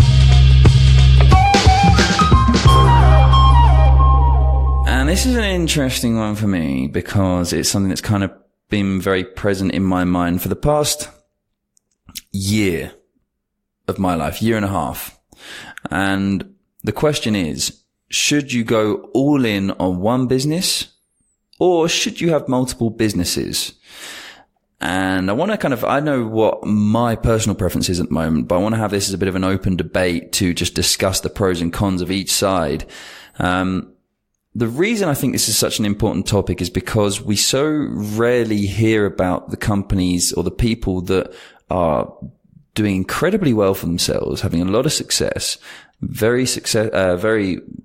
And this is an interesting one for me because it's something that's kind of been very present in my mind for the past year of my life, year and a half. And the question is, should you go all in on one business or should you have multiple businesses? And I want to I know what my personal preference is at the moment, but I want to have this as a bit of an open debate to just discuss the pros and cons of each side. The reason I think this is such an important topic is because we so rarely hear about the companies or the people that are doing incredibly well for themselves, having a lot of success, very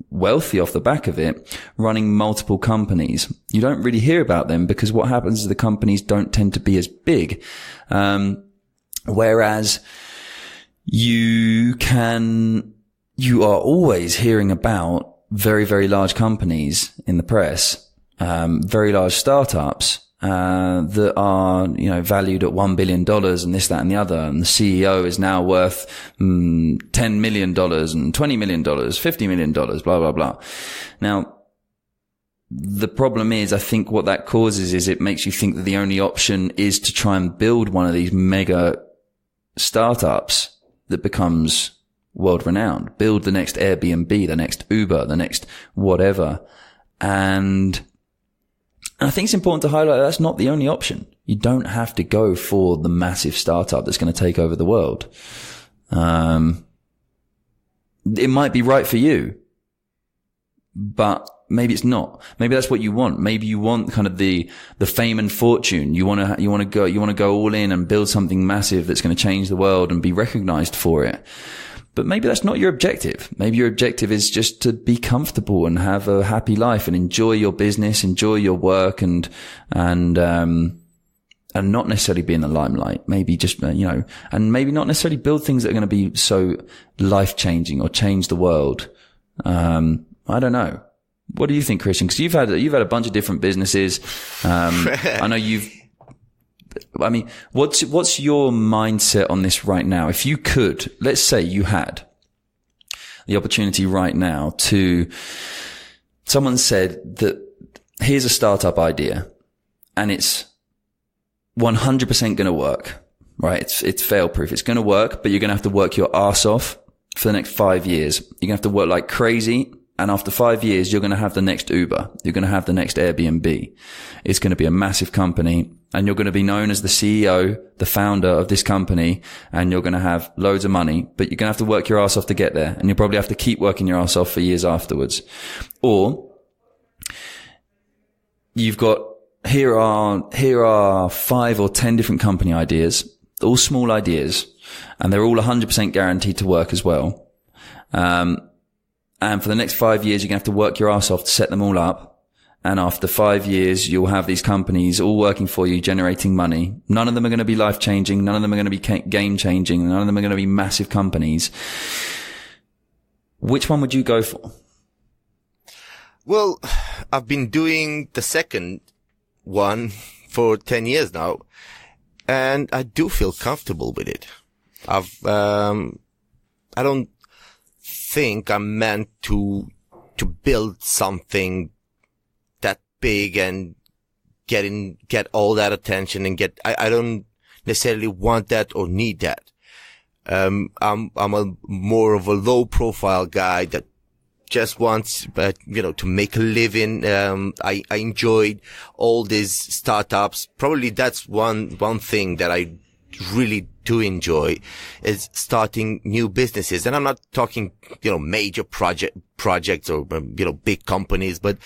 wealthy off the back of it, running multiple companies. You don't really hear about them because what happens is the companies don't tend to be as big. Whereas you are always hearing about very, very large companies in the press, very large startups, that are, valued at $1 billion and this, that and the other. And the CEO is now worth, $10 million and $20 million, $50 million, blah, blah, blah. Now, the problem is, I think what that causes is it makes you think that the only option is to try and build one of these mega startups that becomes world renowned, build the next Airbnb, the next Uber, the next whatever. And I think it's important to highlight that's not the only option. You don't have to go for the massive startup that's going to take over the world. It might be right for you, but maybe it's not. Maybe that's what you want. Maybe you want kind of the fame and fortune. You want to go all in and build something massive that's going to change the world and be recognized for it. But maybe that's not your objective. Maybe your objective is just to be comfortable and have a happy life and enjoy your business, enjoy your work and not necessarily be in the limelight. Maybe just, and maybe not necessarily build things that are going to be so life changing or change the world. I don't know. What do you think, Christian? Because you've had a bunch of different businesses. I know what's your mindset on this right now? If you could, let's say you had the opportunity right now someone said that here's a startup idea and it's 100% going to work, right? It's fail proof. It's going to work, but you're going to have to work your ass off for the next 5 years. You're going to have to work like crazy. And after 5 years, you're going to have the next Uber. You're going to have the next Airbnb. It's going to be a massive company and you're going to be known as the CEO, the founder of this company, and you're going to have loads of money, but you're going to have to work your ass off to get there. And you'll probably have to keep working your ass off for years afterwards. Or you've got, here are 5 or 10 different company ideas, all small ideas, and they're all 100% guaranteed to work as well. And for the next 5 years, you're going to have to work your ass off to set them all up. And after 5 years, you'll have these companies all working for you, generating money. None of them are going to be life-changing. None of them are going to be game-changing. None of them are going to be massive companies. Which one would you go for? Well, I've been doing the second one for 10 years now, and I do feel comfortable with it. I don't think I'm meant to build something that big and get all that attention and I don't necessarily want that or need that. I'm a more of a low profile guy that just wants, to make a living. I enjoyed all these startups. Probably that's one thing that I really do enjoy is starting new businesses. And I'm not talking, major projects or, big companies, but,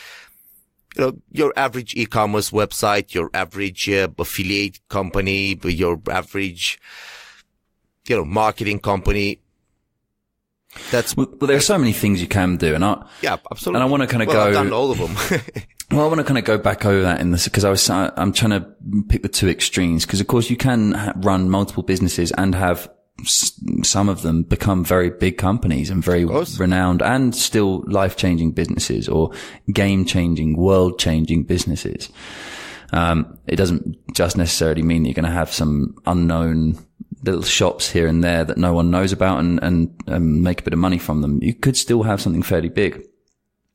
your average e-commerce website, your average affiliate company, your average, marketing company. Well, there are so many things you can do, and absolutely. And I want to kind of go. I've done all of them. Well, I want to kind of go back over that in this because I'm trying to pick the two extremes because, of course, you can run multiple businesses and have some of them become very big companies and very renowned and still life-changing businesses or game-changing, world-changing businesses. It doesn't just necessarily mean that you're going to have some unknown little shops here and there that no one knows about and make a bit of money from them. You could still have something fairly big.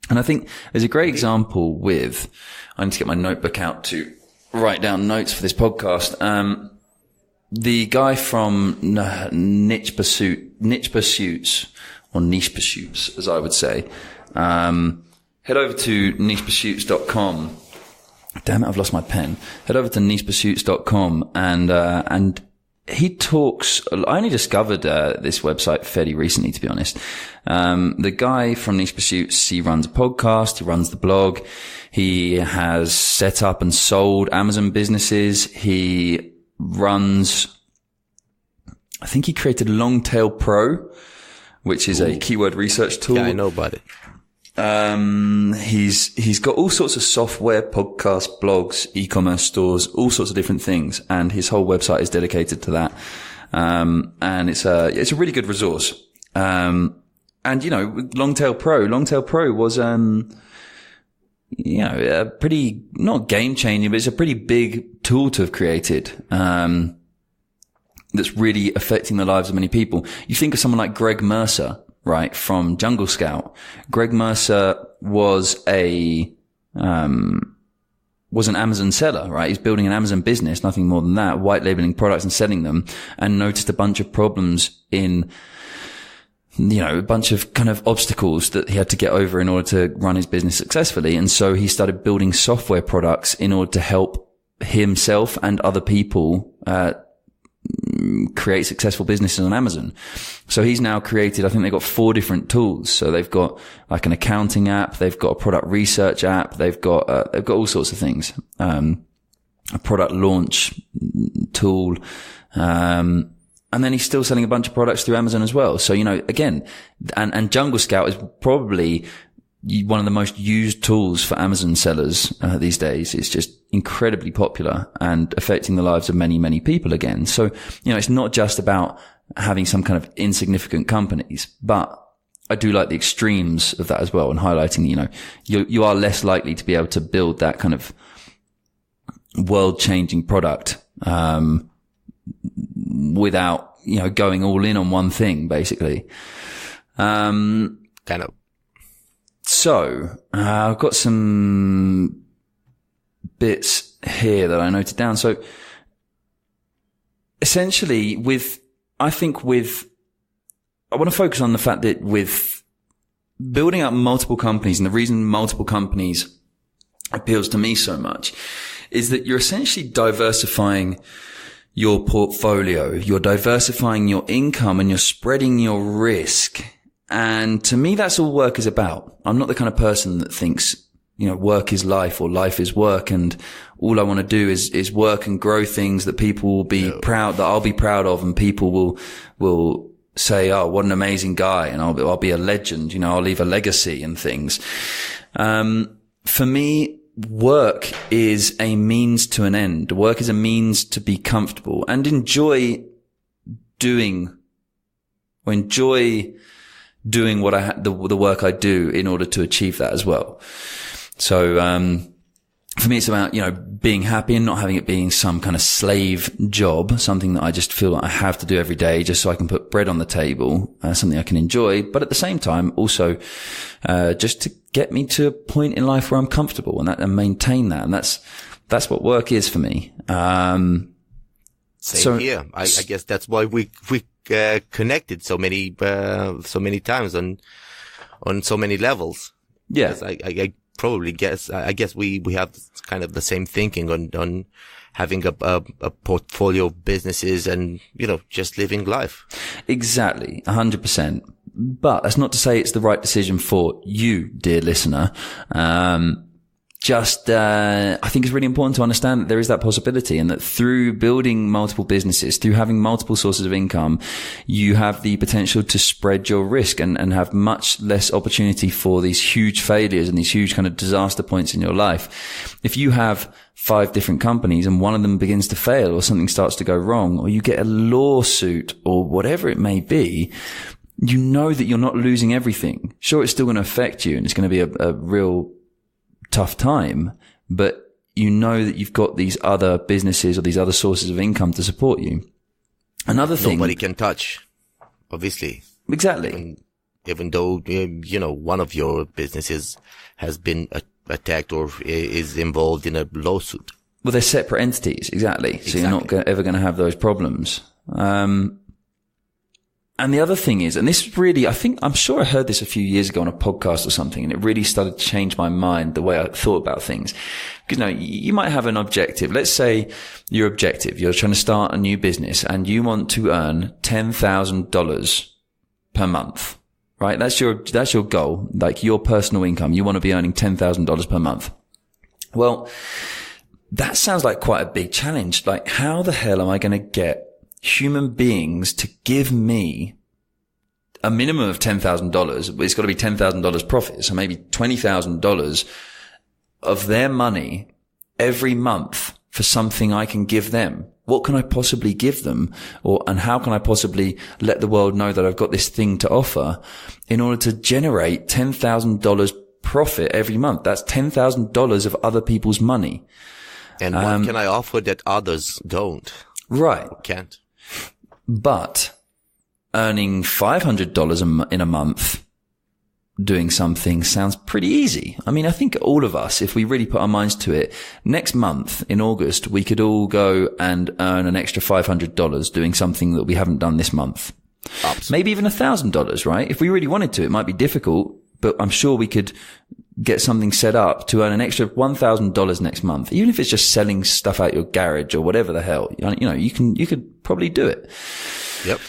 And I think there's a great example I need to get my notebook out to write down notes for this podcast. The guy from Niche Pursuits, as I would say. Head over to nichepursuits.com. Damn it, I've lost my pen. Head over to nichepursuits.com and he talks, I only discovered this website fairly recently, to be honest. The guy from Niche Pursuits, he runs a podcast, he runs the blog, he has set up and sold Amazon businesses, he runs, I think he created Longtail Pro, which is a keyword research tool. Yeah, I know about it. He's got all sorts of software, podcasts, blogs, e-commerce stores, all sorts of different things. And his whole website is dedicated to that. And it's a really good resource. Longtail Pro was, a pretty, not game changing, but it's a pretty big tool to have created. That's really affecting the lives of many people. You think of someone like Greg Mercer, right, from Jungle Scout. Greg Mercer was an Amazon seller, right? He's building an Amazon business, nothing more than that, white labeling products and selling them, and noticed a bunch of problems in, a bunch of kind of obstacles that he had to get over in order to run his business successfully. And so he started building software products in order to help himself and other people, create successful businesses on Amazon. So he's now created, I think they've got 4 different tools. So they've got like an accounting app, they've got a product research app, they've got all sorts of things. A product launch tool. And then he's still selling a bunch of products through Amazon as well. So, again, and Jungle Scout is probably one of the most used tools for Amazon sellers these days. It's just incredibly popular and affecting the lives of many, many people again. So, it's not just about having some kind of insignificant companies, but I do like the extremes of that as well and highlighting, you are less likely to be able to build that kind of world-changing product without, going all in on one thing, basically. Kind of. So, I've got some bits here that I noted down. So, essentially I want to focus on the fact that with building up multiple companies, and the reason multiple companies appeals to me so much is that you're essentially diversifying your portfolio, you're diversifying your income, and you're spreading your risk. And to me, that's all work is about. I'm not the kind of person that thinks, work is life or life is work. And all I want to do is work and grow things that people will be proud, that I'll be proud of. And people will say, oh, what an amazing guy. And I'll be a legend. I'll leave a legacy and things. For me, work is a means to an end. Work is a means to be comfortable and enjoy doing what the work I do in order to achieve that as well. So, for me, it's about, being happy and not having it being some kind of slave job, something that I just feel like I have to do every day just so I can put bread on the table, something I can enjoy. But at the same time, also, just to get me to a point in life where I'm comfortable and maintain that. And that's what work is for me. Same here. I guess that's why we connected so many times on so many levels. Yeah. I probably guess, I guess we have kind of the same thinking on having a portfolio of businesses and, just living life. Exactly. 100%. But that's not to say it's the right decision for you, dear listener. I think it's really important to understand that there is that possibility, and that through building multiple businesses, through having multiple sources of income, you have the potential to spread your risk and have much less opportunity for these huge failures and these huge kind of disaster points in your life. If you have 5 different companies and one of them begins to fail, or something starts to go wrong, or you get a lawsuit or whatever it may be, you know that you're not losing everything. Sure, it's still going to affect you and it's going to be a real tough time, but you know that you've got these other businesses or these other sources of income to support you. Another thing nobody can touch, obviously. Exactly. Even though, one of your businesses has been attacked or is involved in a lawsuit. Well, they're separate entities. Exactly. So you're not ever going to have those problems. And the other thing is, and this really, I'm sure I heard this a few years ago on a podcast or something, and it really started to change my mind, the way I thought about things. Because, you might have an objective. Let's say your objective, you're trying to start a new business and you want to earn $10,000 per month, right? That's your goal, like your personal income. You want to be earning $10,000 per month. Well, that sounds like quite a big challenge. Like, how the hell am I going to get human beings to give me a minimum of $10,000? It's got to be $10,000 profit. So maybe $20,000 of their money every month for something I can give them. What can I possibly give them? And how can I possibly let the world know that I've got this thing to offer in order to generate $10,000 profit every month? That's $10,000 of other people's money. And what can I offer that others don't? Right. Or can't. But earning $500 in a month doing something sounds pretty easy. I mean, I think all of us, if we really put our minds to it, next month in August, we could all go and earn an extra $500 doing something that we haven't done this month. Absolutely. Maybe even $1,000, right? If we really wanted to, it might be difficult, but I'm sure we could get something set up to earn an extra $1,000 next month, even if it's just selling stuff out your garage or whatever the hell. You could probably do it. Yep.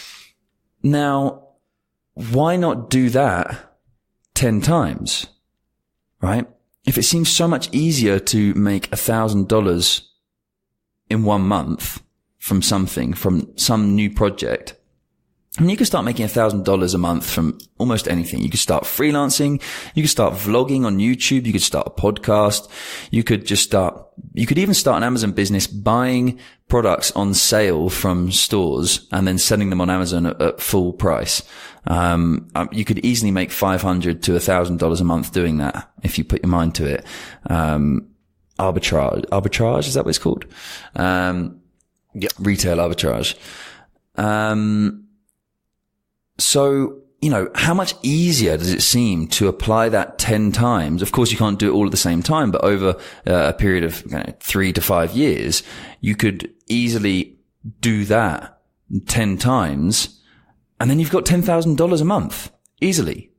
Now, why not do that 10 times, right? If it seems so much easier to make $1,000 in 1 month from some new project, and you can start making $1,000 a month from almost anything. You could start freelancing. You could start vlogging on YouTube. You could start a podcast. You could even start an Amazon business buying products on sale from stores and then selling them on Amazon at full price. You could easily make $500 to $1,000 a month doing that if you put your mind to it. Arbitrage, is that what it's called? Yep. Retail arbitrage. So, how much easier does it seem to apply that 10 times? Of course, you can't do it all at the same time, but over a period of 3 to 5 years, you could easily do that 10 times. And then you've got $10,000 a month easily.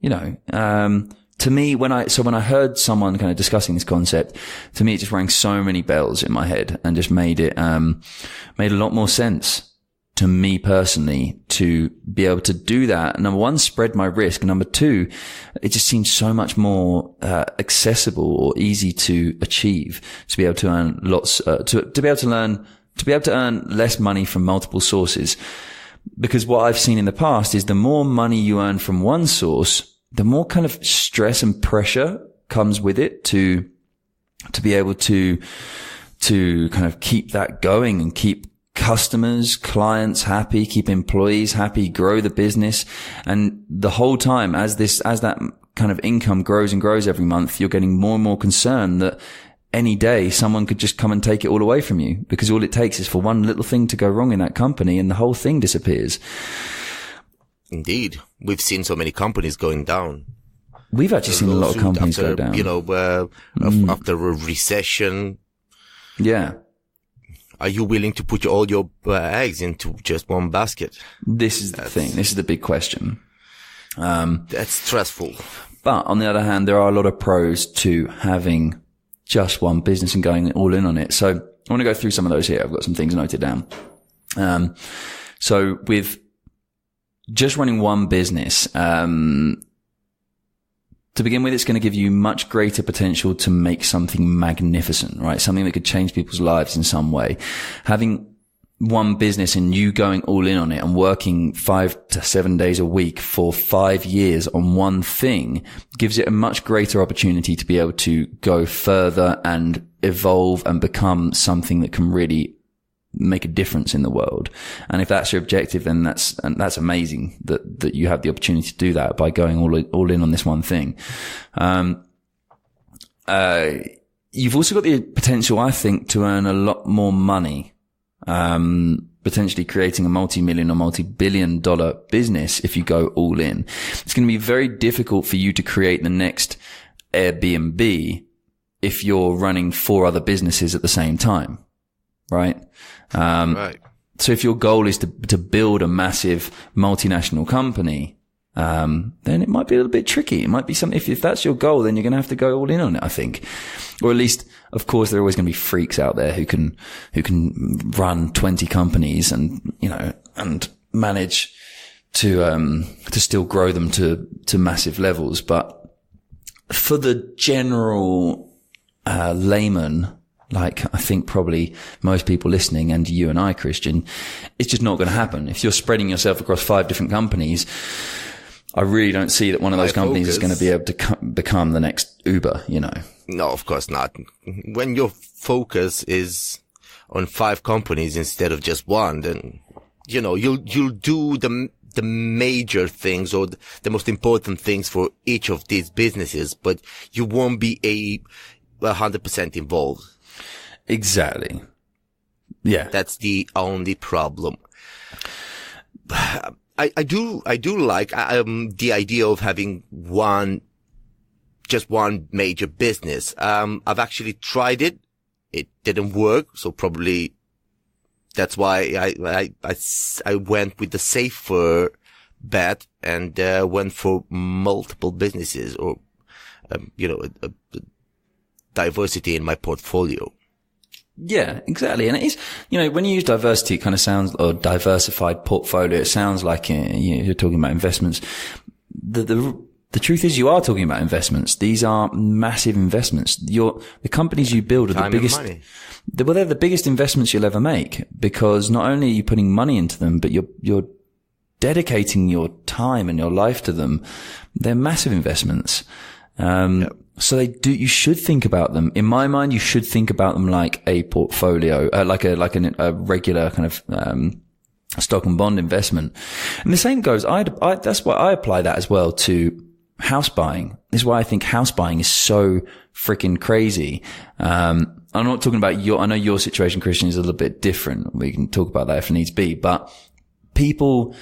To me, when I heard someone kind of discussing this concept, to me, it just rang so many bells in my head and just made a lot more sense to me personally to be able to do that. Number one, spread my risk. Number two, it just seems so much more accessible or easy to achieve, to be able to earn lots, to be able to earn less money from multiple sources. Because what I've seen in the past is the more money you earn from one source, the more kind of stress and pressure comes with it to be able to kind of keep that going and keep customers, clients happy, keep employees happy, grow the business. And the whole time, as that kind of income grows and grows every month, you're getting more and more concerned that any day someone could just come and take it all away from you, because all it takes is for one little thing to go wrong in that company and the whole thing disappears. Indeed. We've seen so many companies going down. We've actually seen a lot of companies go down. After a recession. Yeah. are you willing to put all your eggs into just one basket? This is the thing. This is the big question. That's stressful. But on the other hand, there are a lot of pros to having just one business and going all in on it. So I want to go through some of those here. I've got some things noted down. So with just running one business, to begin with, it's going to give you much greater potential to make something magnificent, right? Something that could change people's lives in some way. Having one business and you going all in on it and working 5 to 7 days a week for 5 years on one thing gives it a much greater opportunity to be able to go further and evolve and become something that can really make a difference in the world. And if that's your objective, then that's amazing that you have the opportunity to do that by going all in on this one thing. You've also got the potential, I think, to earn a lot more money. Potentially creating a multi-million or multi-billion dollar business if you go all in. It's going to be very difficult for you to create the next Airbnb if you're running 4 other businesses at the same time, right? Right. So if your goal is to build a massive multinational company, then it might be a little bit tricky. It might be something, if that's your goal, then you're going to have to go all in on it, I think. Or at least, of course, there are always going to be freaks out there who can run 20 companies and, and manage to still grow them to massive levels. But for the general, layman, like I think probably most people listening and you and I, Christian, it's just not going to happen. If you're spreading yourself across 5 different companies, I really don't see that one of those companies is going to be able to become the next Uber, No, of course not. When your focus is on 5 companies instead of just one, then, you'll do the major things or the most important things for each of these businesses, but you won't be 100% involved. Exactly. Yeah. That's the only problem. I do like, the idea of having just one major business. I've actually tried it. It didn't work. So probably that's why I went with the safer bet and, went for multiple businesses or, diversity in my portfolio. Yeah, exactly. And it is, when you use diversity, it kind of sounds, or diversified portfolio, it sounds like you're talking about investments. The truth is you are talking about investments. These are massive investments. The companies you build are the biggest, they're the biggest investments you'll ever make, because not only are you putting money into them, but you're dedicating your time and your life to them. They're massive investments. Yep. So you should think about them. In my mind, you should think about them like a portfolio, like a regular kind of, stock and bond investment. And the same goes, that's why I apply that as well to house buying. This is why I think house buying is so freaking crazy. I'm not talking about I know your situation, Christian, is a little bit different. We can talk about that if it needs be, but so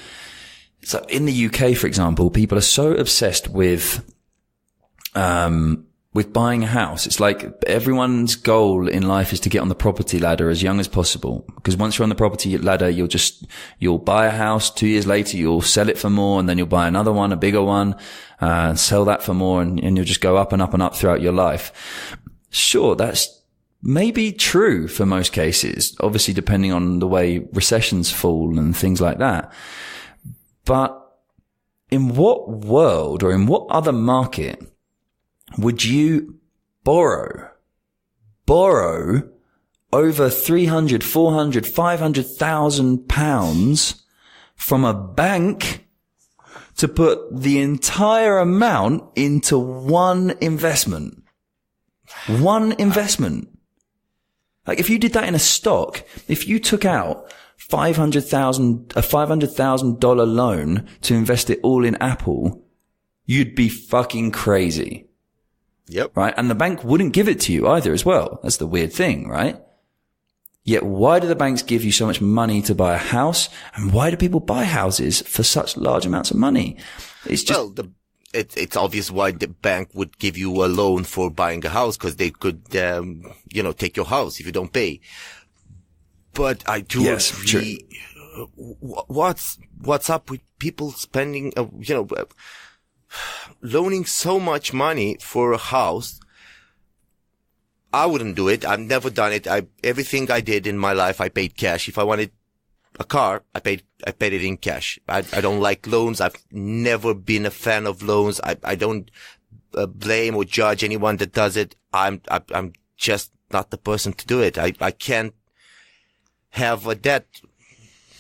in the UK, for example, people are so obsessed with buying a house. It's like everyone's goal in life is to get on the property ladder as young as possible. Because once you're on the property ladder, you'll buy a house. 2 years later, you'll sell it for more, and then you'll buy another one, a bigger one, sell that for more, and you'll just go up and up and up throughout your life. Sure, that's maybe true for most cases, obviously depending on the way recessions fall and things like that. But in what world or in what other market would you borrow over 300, 400, 500,000 pounds from a bank to put the entire amount into one investment? One investment. Like if you did that in a stock, if you took out a $500,000 loan to invest it all in Apple, you'd be fucking crazy. Yep. Right? And the bank wouldn't give it to you either as well. That's the weird thing, right? Yet why do the banks give you so much money to buy a house? And why do people buy houses for such large amounts of money? It's just... Well, it's obvious why the bank would give you a loan for buying a house, because they could, take your house if you don't pay. But I do agree. What's up with people spending, loaning so much money for a house? I wouldn't do it. I've never done it. Everything I did in my life, I paid cash. If I wanted a car, I paid it in cash. I don't like loans. I've never been a fan of loans. I don't blame or judge anyone that does it. I'm just not the person to do it. I can't have a debt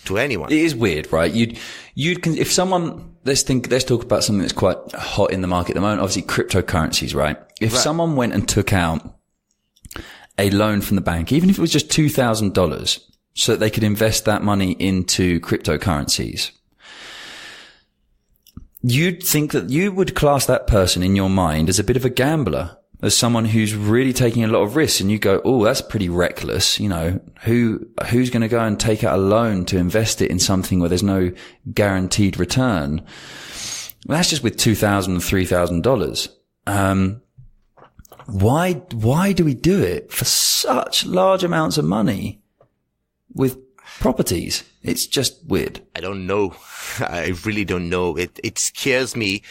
to anyone. It is weird, right? If someone, let's talk about something that's quite hot in the market at the moment. Obviously, cryptocurrencies, right? If someone went and took out a loan from the bank, even if it was just $2,000, so that they could invest that money into cryptocurrencies, you'd think that you would class that person in your mind as a bit of a gambler, as someone who's really taking a lot of risks, and you go, oh, that's pretty reckless. Who's going to go and take out a loan to invest it in something where there's no guaranteed return? Well, that's just with $2,000 and $3,000. Why do we do it for such large amounts of money with properties? It's just weird. I don't know. I really don't know. It scares me.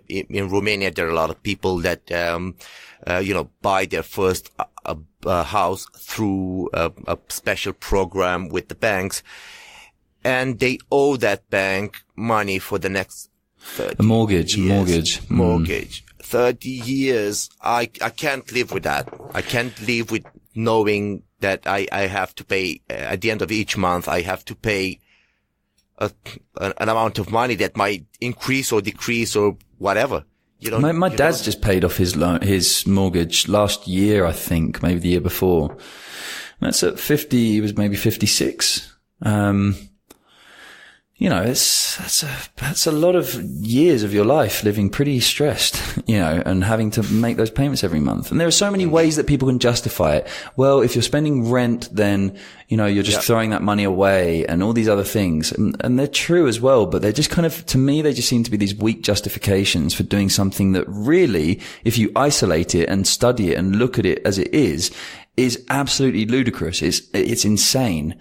In Romania, there are a lot of people that, buy their first house through a special program with the banks, and they owe that bank money for the next 30 mortgage. 30 years. I can't live with that. I can't live with knowing that I have to pay at the end of each month. I have to pay an amount of money that might increase or decrease or whatever. My dad's just paid off his mortgage last year, I think, maybe the year before. That's at 50. He was maybe 56. That's a lot of years of your life living pretty stressed, and having to make those payments every month. And there are so many ways that people can justify it. Well, if you're spending rent, then, you're just throwing that money away and all these other things. And they're true as well, but they're just kind of, to me, they just seem to be these weak justifications for doing something that really, if you isolate it and study it and look at it as it is absolutely ludicrous. It's insane.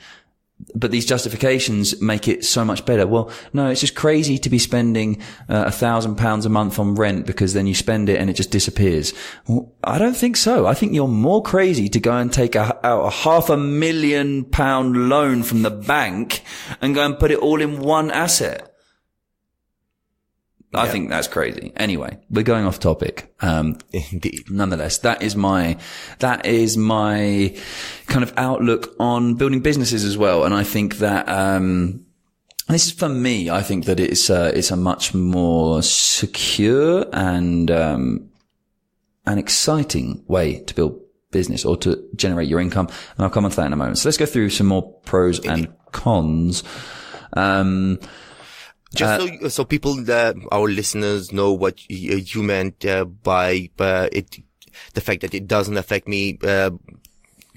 But these justifications make it so much better. Well, no, it's just crazy to be spending £1,000 a month on rent because then you spend it and it just disappears. Well, I don't think so. I think you're more crazy to go and take out a £500,000 loan from the bank and go and put it all in one asset. I think that's crazy. Anyway, we're going off topic. Indeed. Nonetheless, that is my kind of outlook on building businesses as well. And I think that, this is for me, I think that it's a much more secure and exciting way to build business or to generate your income. And I'll come on to that in a moment. So let's go through some more pros and cons. Just so people, our listeners know what you meant by it, the fact that it doesn't affect me.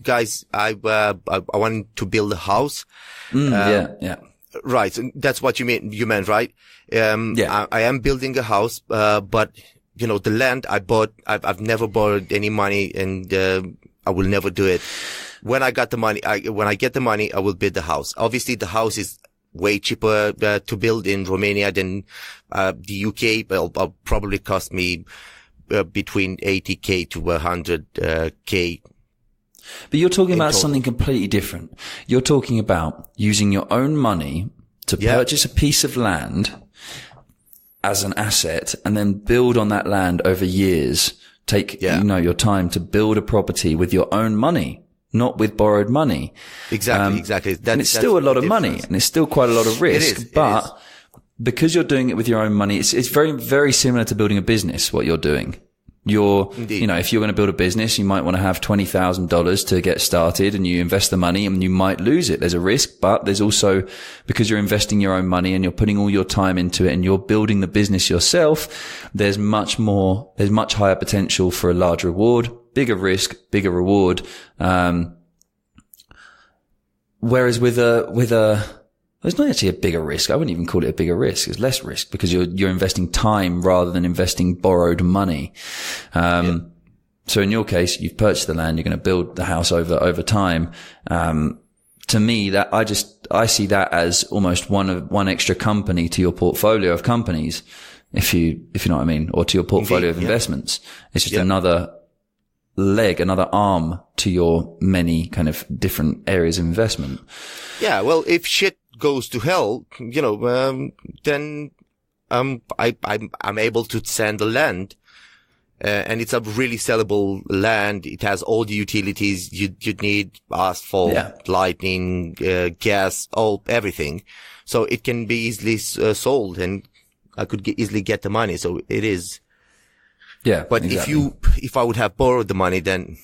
Guys, I want to build a house. Yeah. Right. So that's what you meant, right? I am building a house, but the land I bought, I've never borrowed any money, and I will never do it. When I get the money, I will build the house. Obviously, the house is way cheaper to build in Romania than the UK. It'll probably cost me between 80k to 100k. But you're talking about something completely different. You're talking about using your own money to purchase a piece of land as an asset and then build on that land over years. Take your time to build a property with your own money, not with borrowed money. Exactly. And it's still a lot of money, and it's still quite a lot of risk. But because you're doing it with your own money, it's very, very similar to building a business, what you're doing. Indeed. If you're going to build a business, you might want to have $20,000 to get started, and you invest the money and you might lose it. There's a risk, but there's also, because you're investing your own money and you're putting all your time into it and you're building the business yourself, there's much higher potential for a large reward, bigger risk, bigger reward. Whereas with there's not actually a bigger risk. I wouldn't even call it a bigger risk. It's less risk because you're investing time rather than investing borrowed money. And So in your case, you've purchased the land, you're going to build the house over time. To me, I see that as almost one extra company to your portfolio of companies, if you know what I mean, or to your portfolio of investments. It's just another leg, another arm to your many kind of different areas of investment. Yeah. Well, if shit goes to hell, then, I'm able to send the land. And it's a really sellable land. It has all the utilities you'd need: asphalt, lighting, gas, everything. So it can be easily sold, and I could easily get the money. So it is. Yeah. But exactly. if I would have borrowed the money, then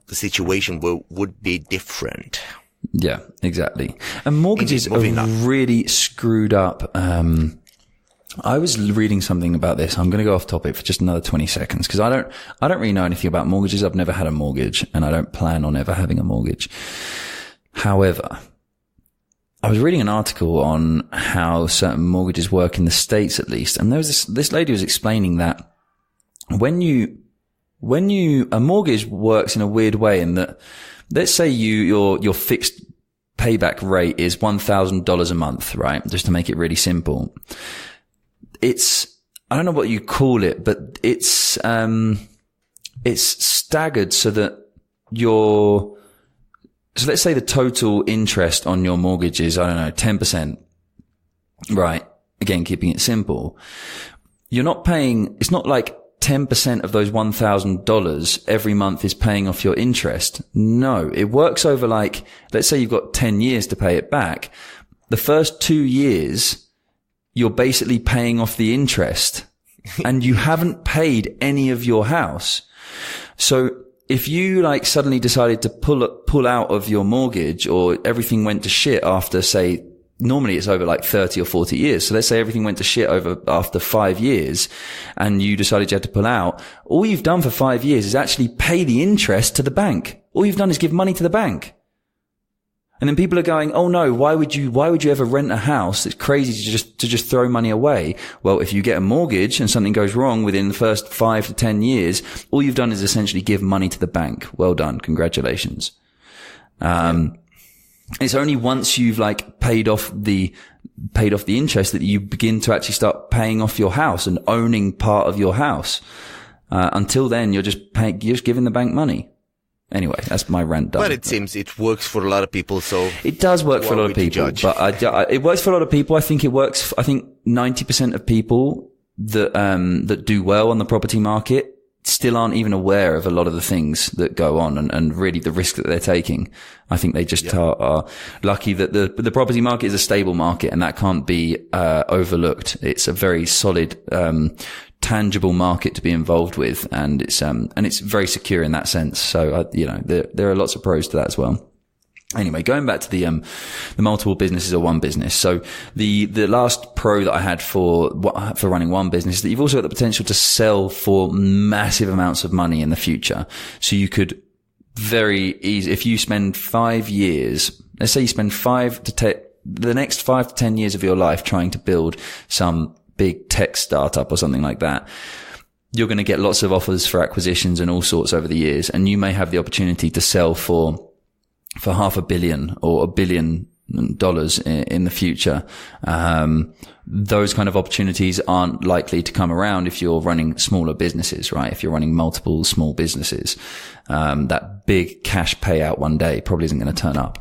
the situation would be different. Yeah, exactly. And mortgages are really screwed up. I was reading something about this. I'm going to go off topic for just another 20 seconds because I don't really know anything about mortgages. I've never had a mortgage and I don't plan on ever having a mortgage. However, I was reading an article on how certain mortgages work in the States, at least. And there was this lady was explaining that when a mortgage works in a weird way in that, let's say your fixed payback rate is $1,000 a month, right? Just to make it really simple. I don't know what you call it, but it's staggered so that so let's say the total interest on your mortgage is, I don't know, 10%. Right. Again, keeping it simple. You're not paying, it's not like 10% of those $1,000 every month is paying off your interest. No, it works over like, let's say you've got 10 years to pay it back. The first 2 years, you're basically paying off the interest and you haven't paid any of your house. So if you like suddenly decided to pull out of your mortgage, or everything went to shit after, say, normally it's over like 30 or 40 years. So let's say everything went to shit after 5 years and you decided you had to pull out. All you've done for 5 years is actually pay the interest to the bank. All you've done is give money to the bank. And then people are going, oh no, why would you ever rent a house? It's crazy to just throw money away. Well, if you get a mortgage and something goes wrong within the first 5 to 10 years, all you've done is essentially give money to the bank. Well done. Congratulations. It's only once you've like paid off the interest that you begin to actually start paying off your house and owning part of your house. Until then, you're just giving the bank money. Anyway, that's my rant done. But it seems it works for a lot of people, so... It does work for a lot of people, but it works for a lot of people. I think 90% of people that do well on the property market still aren't even aware of a lot of the things that go on and really the risk that they're taking. I think they just are lucky that the property market is a stable market and that can't be overlooked. It's a very solid, tangible market to be involved with, and it's very secure in that sense. So, there are lots of pros to that as well. Anyway, going back to the multiple businesses or one business. So the last pro that I had for running one business is that you've also got the potential to sell for massive amounts of money in the future. So you could very easy, if you spend 5 years, let's say you spend the next 5 to 10 years of your life trying to build some big tech startup or something like that, you're going to get lots of offers for acquisitions and all sorts over the years. And you may have the opportunity to sell for $500 million or $1 billion in the future. Those kind of opportunities aren't likely to come around if you're running smaller businesses, right? If you're running multiple small businesses, that big cash payout one day probably isn't going to turn up.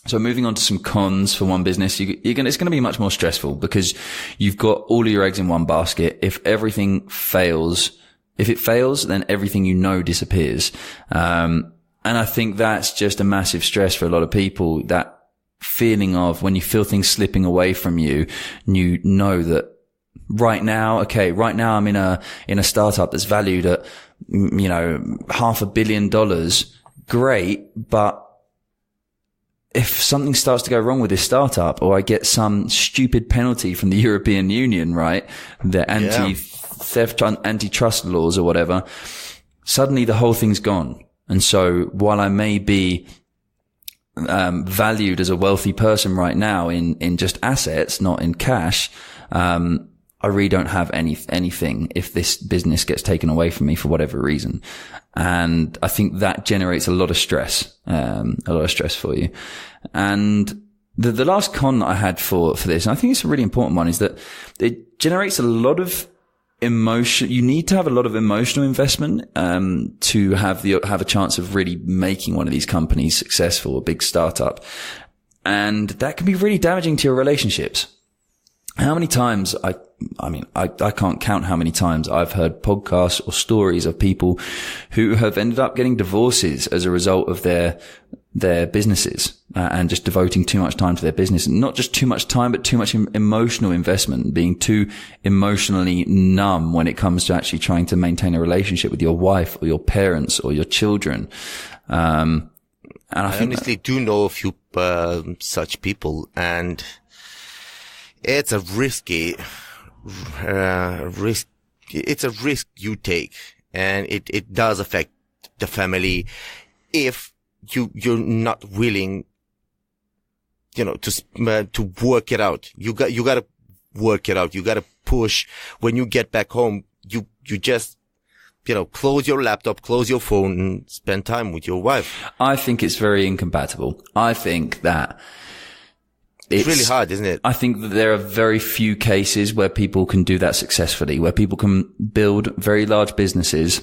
So moving on to some cons for one business, it's going to be much more stressful because you've got all of your eggs in one basket. If it fails, then everything disappears. And I think that's just a massive stress for a lot of people. That feeling of when you feel things slipping away from you, you know that right now I'm in a startup that's valued at, $500 million. Great. But if something starts to go wrong with this startup, or I get some stupid penalty from the European Union, right? The anti-theft, antitrust laws or whatever, suddenly the whole thing's gone. And so while I may be valued as a wealthy person right now in just assets, not in cash, I I really don't have anything if this business gets taken away from me for whatever reason. And I think that generates a lot of stress for you. And the last con that I had for this, and I think it's a really important one, is that it generates a lot of emotion. You need to have a lot of emotional investment, to have a chance of really making one of these companies successful, a big startup. And that can be really damaging to your relationships. How many times I can't count how many times I've heard podcasts or stories of people who have ended up getting divorces as a result of their businesses, and just devoting too much time to their business. And not just too much time, but too much emotional investment, being too emotionally numb when it comes to actually trying to maintain a relationship with your wife or your parents or your children. And I honestly do know a few such people, and it's a risky risk. It's a risk you take, and it does affect the family if you're not willing, to work it out. You got to work it out. You got to push. When you get back home, you just, close your laptop, close your phone, and spend time with your wife. I think it's very incompatible. I think that it's really hard, isn't it? I think that there are very few cases where people can do that successfully, where people can build very large businesses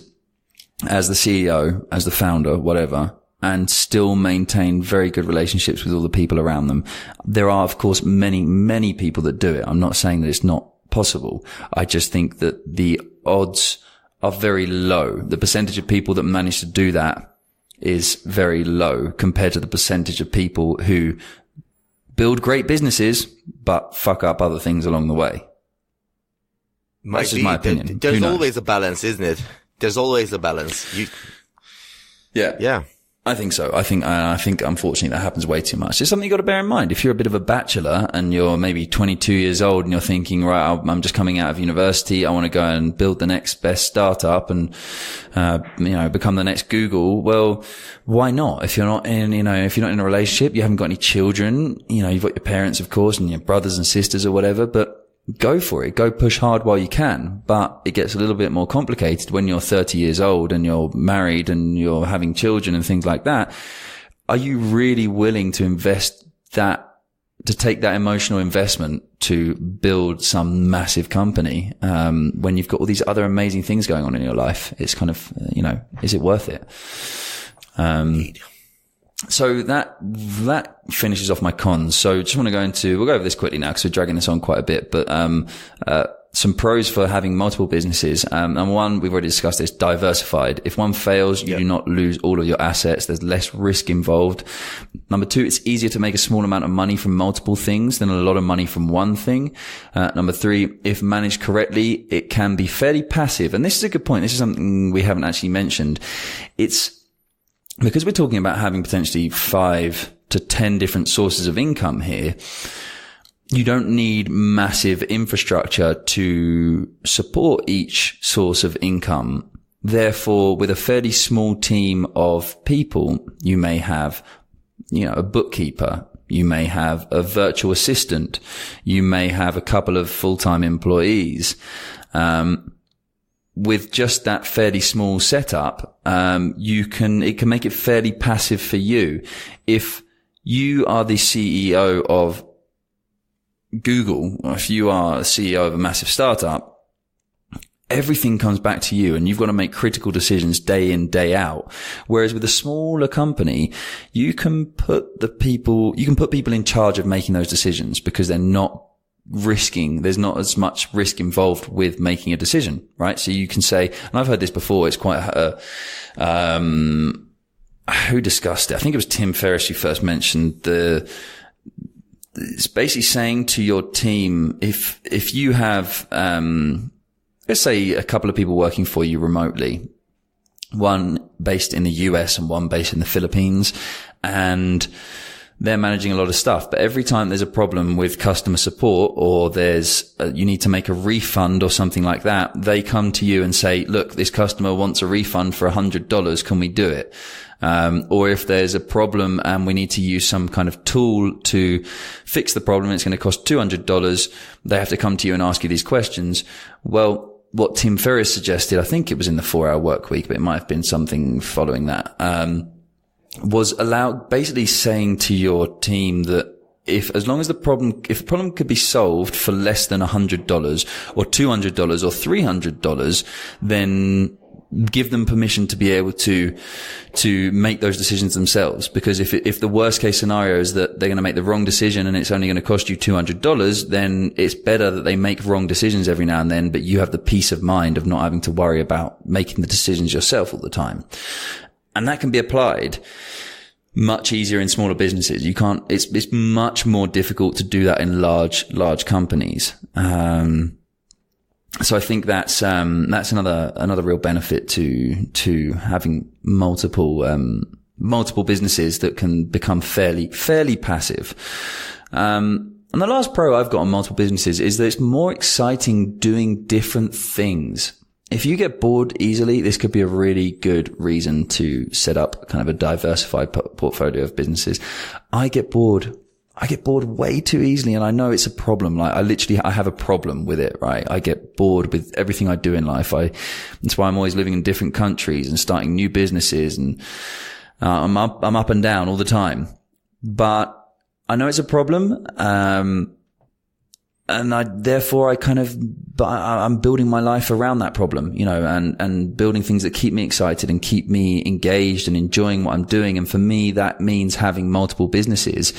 as the CEO, as the founder, whatever, and still maintain very good relationships with all the people around them. There are, of course, many, many people that do it. I'm not saying that it's not possible. I just think that the odds are very low. The percentage of people that manage to do that is very low compared to the percentage of people who build great businesses, but fuck up other things along the way. That's just my opinion. There's always a balance, isn't it? There's always a balance. Yeah. I think so. I think unfortunately that happens way too much. It's something you got to bear in mind. If you're a bit of a bachelor and you're maybe 22 years old and you're thinking, right, I'm just coming out of university. I want to go and build the next best startup and, become the next Google. Well, why not? If you're not in a relationship, you haven't got any children, you've got your parents, of course, and your brothers and sisters or whatever, but go for it. Go push hard while you can. But it gets a little bit more complicated when you're 30 years old and you're married and you're having children and things like that. Are you really willing to take that emotional investment to build some massive company, when you've got all these other amazing things going on in your life? It's kind of, is it worth it? So that finishes off my cons. So just want to we'll go over this quickly now because we're dragging this on quite a bit, but, some pros for having multiple businesses. And one, we've already discussed this, diversified. If one fails, you do not lose all of your assets. There's less risk involved. Number two, it's easier to make a small amount of money from multiple things than a lot of money from one thing. Number three, if managed correctly, it can be fairly passive. And this is a good point. This is something we haven't actually mentioned. Because we're talking about having potentially 5 to 10 different sources of income here, you don't need massive infrastructure to support each source of income. Therefore, with a fairly small team of people, you may have, a bookkeeper, you may have a virtual assistant, you may have a couple of full-time employees. With just that fairly small setup, it can make it fairly passive for you. If you are the CEO of Google, or if you are the CEO of a massive startup, everything comes back to you and you've got to make critical decisions day in, day out. Whereas with a smaller company, you can put people in charge of making those decisions because they're not there's not as much risk involved with making a decision, right? So you can say, and I've heard this before, it's quite, who discussed it? I think it was Tim Ferriss who first mentioned it's basically saying to your team, if you have, let's say a couple of people working for you remotely, one based in the US and one based in the Philippines, and they're managing a lot of stuff. But every time there's a problem with customer support or you need to make a refund or something like that, they come to you and say, look, this customer wants a refund for $100. Can we do it? Or if there's a problem and we need to use some kind of tool to fix the problem, it's going to cost $200. They have to come to you and ask you these questions. Well, what Tim Ferriss suggested, I think it was in the 4-Hour Work Week, but it might have been something following that, was basically saying to your team that if the problem could be solved for less than $100 or $200 or $300, then give them permission to be able to make those decisions themselves. Because if the worst case scenario is that they're going to make the wrong decision and it's only going to cost you $200, then it's better that they make wrong decisions every now and then, but you have the peace of mind of not having to worry about making the decisions yourself all the time. And that can be applied much easier in smaller businesses. It's much more difficult to do that in large companies. So I think that's another real benefit to having multiple businesses that can become fairly passive. And the last pro I've got on multiple businesses is that it's more exciting doing different things. If you get bored easily, this could be a really good reason to set up kind of a diversified portfolio of businesses. I get bored way too easily, and I know it's a problem. Like I have a problem with it, right? I get bored with everything I do in life. That's why I'm always living in different countries and starting new businesses, and I'm up and down all the time. But I know it's a problem, and I'm building my life around that problem, and building things that keep me excited and keep me engaged and enjoying what I'm doing. And for me, that means having multiple businesses,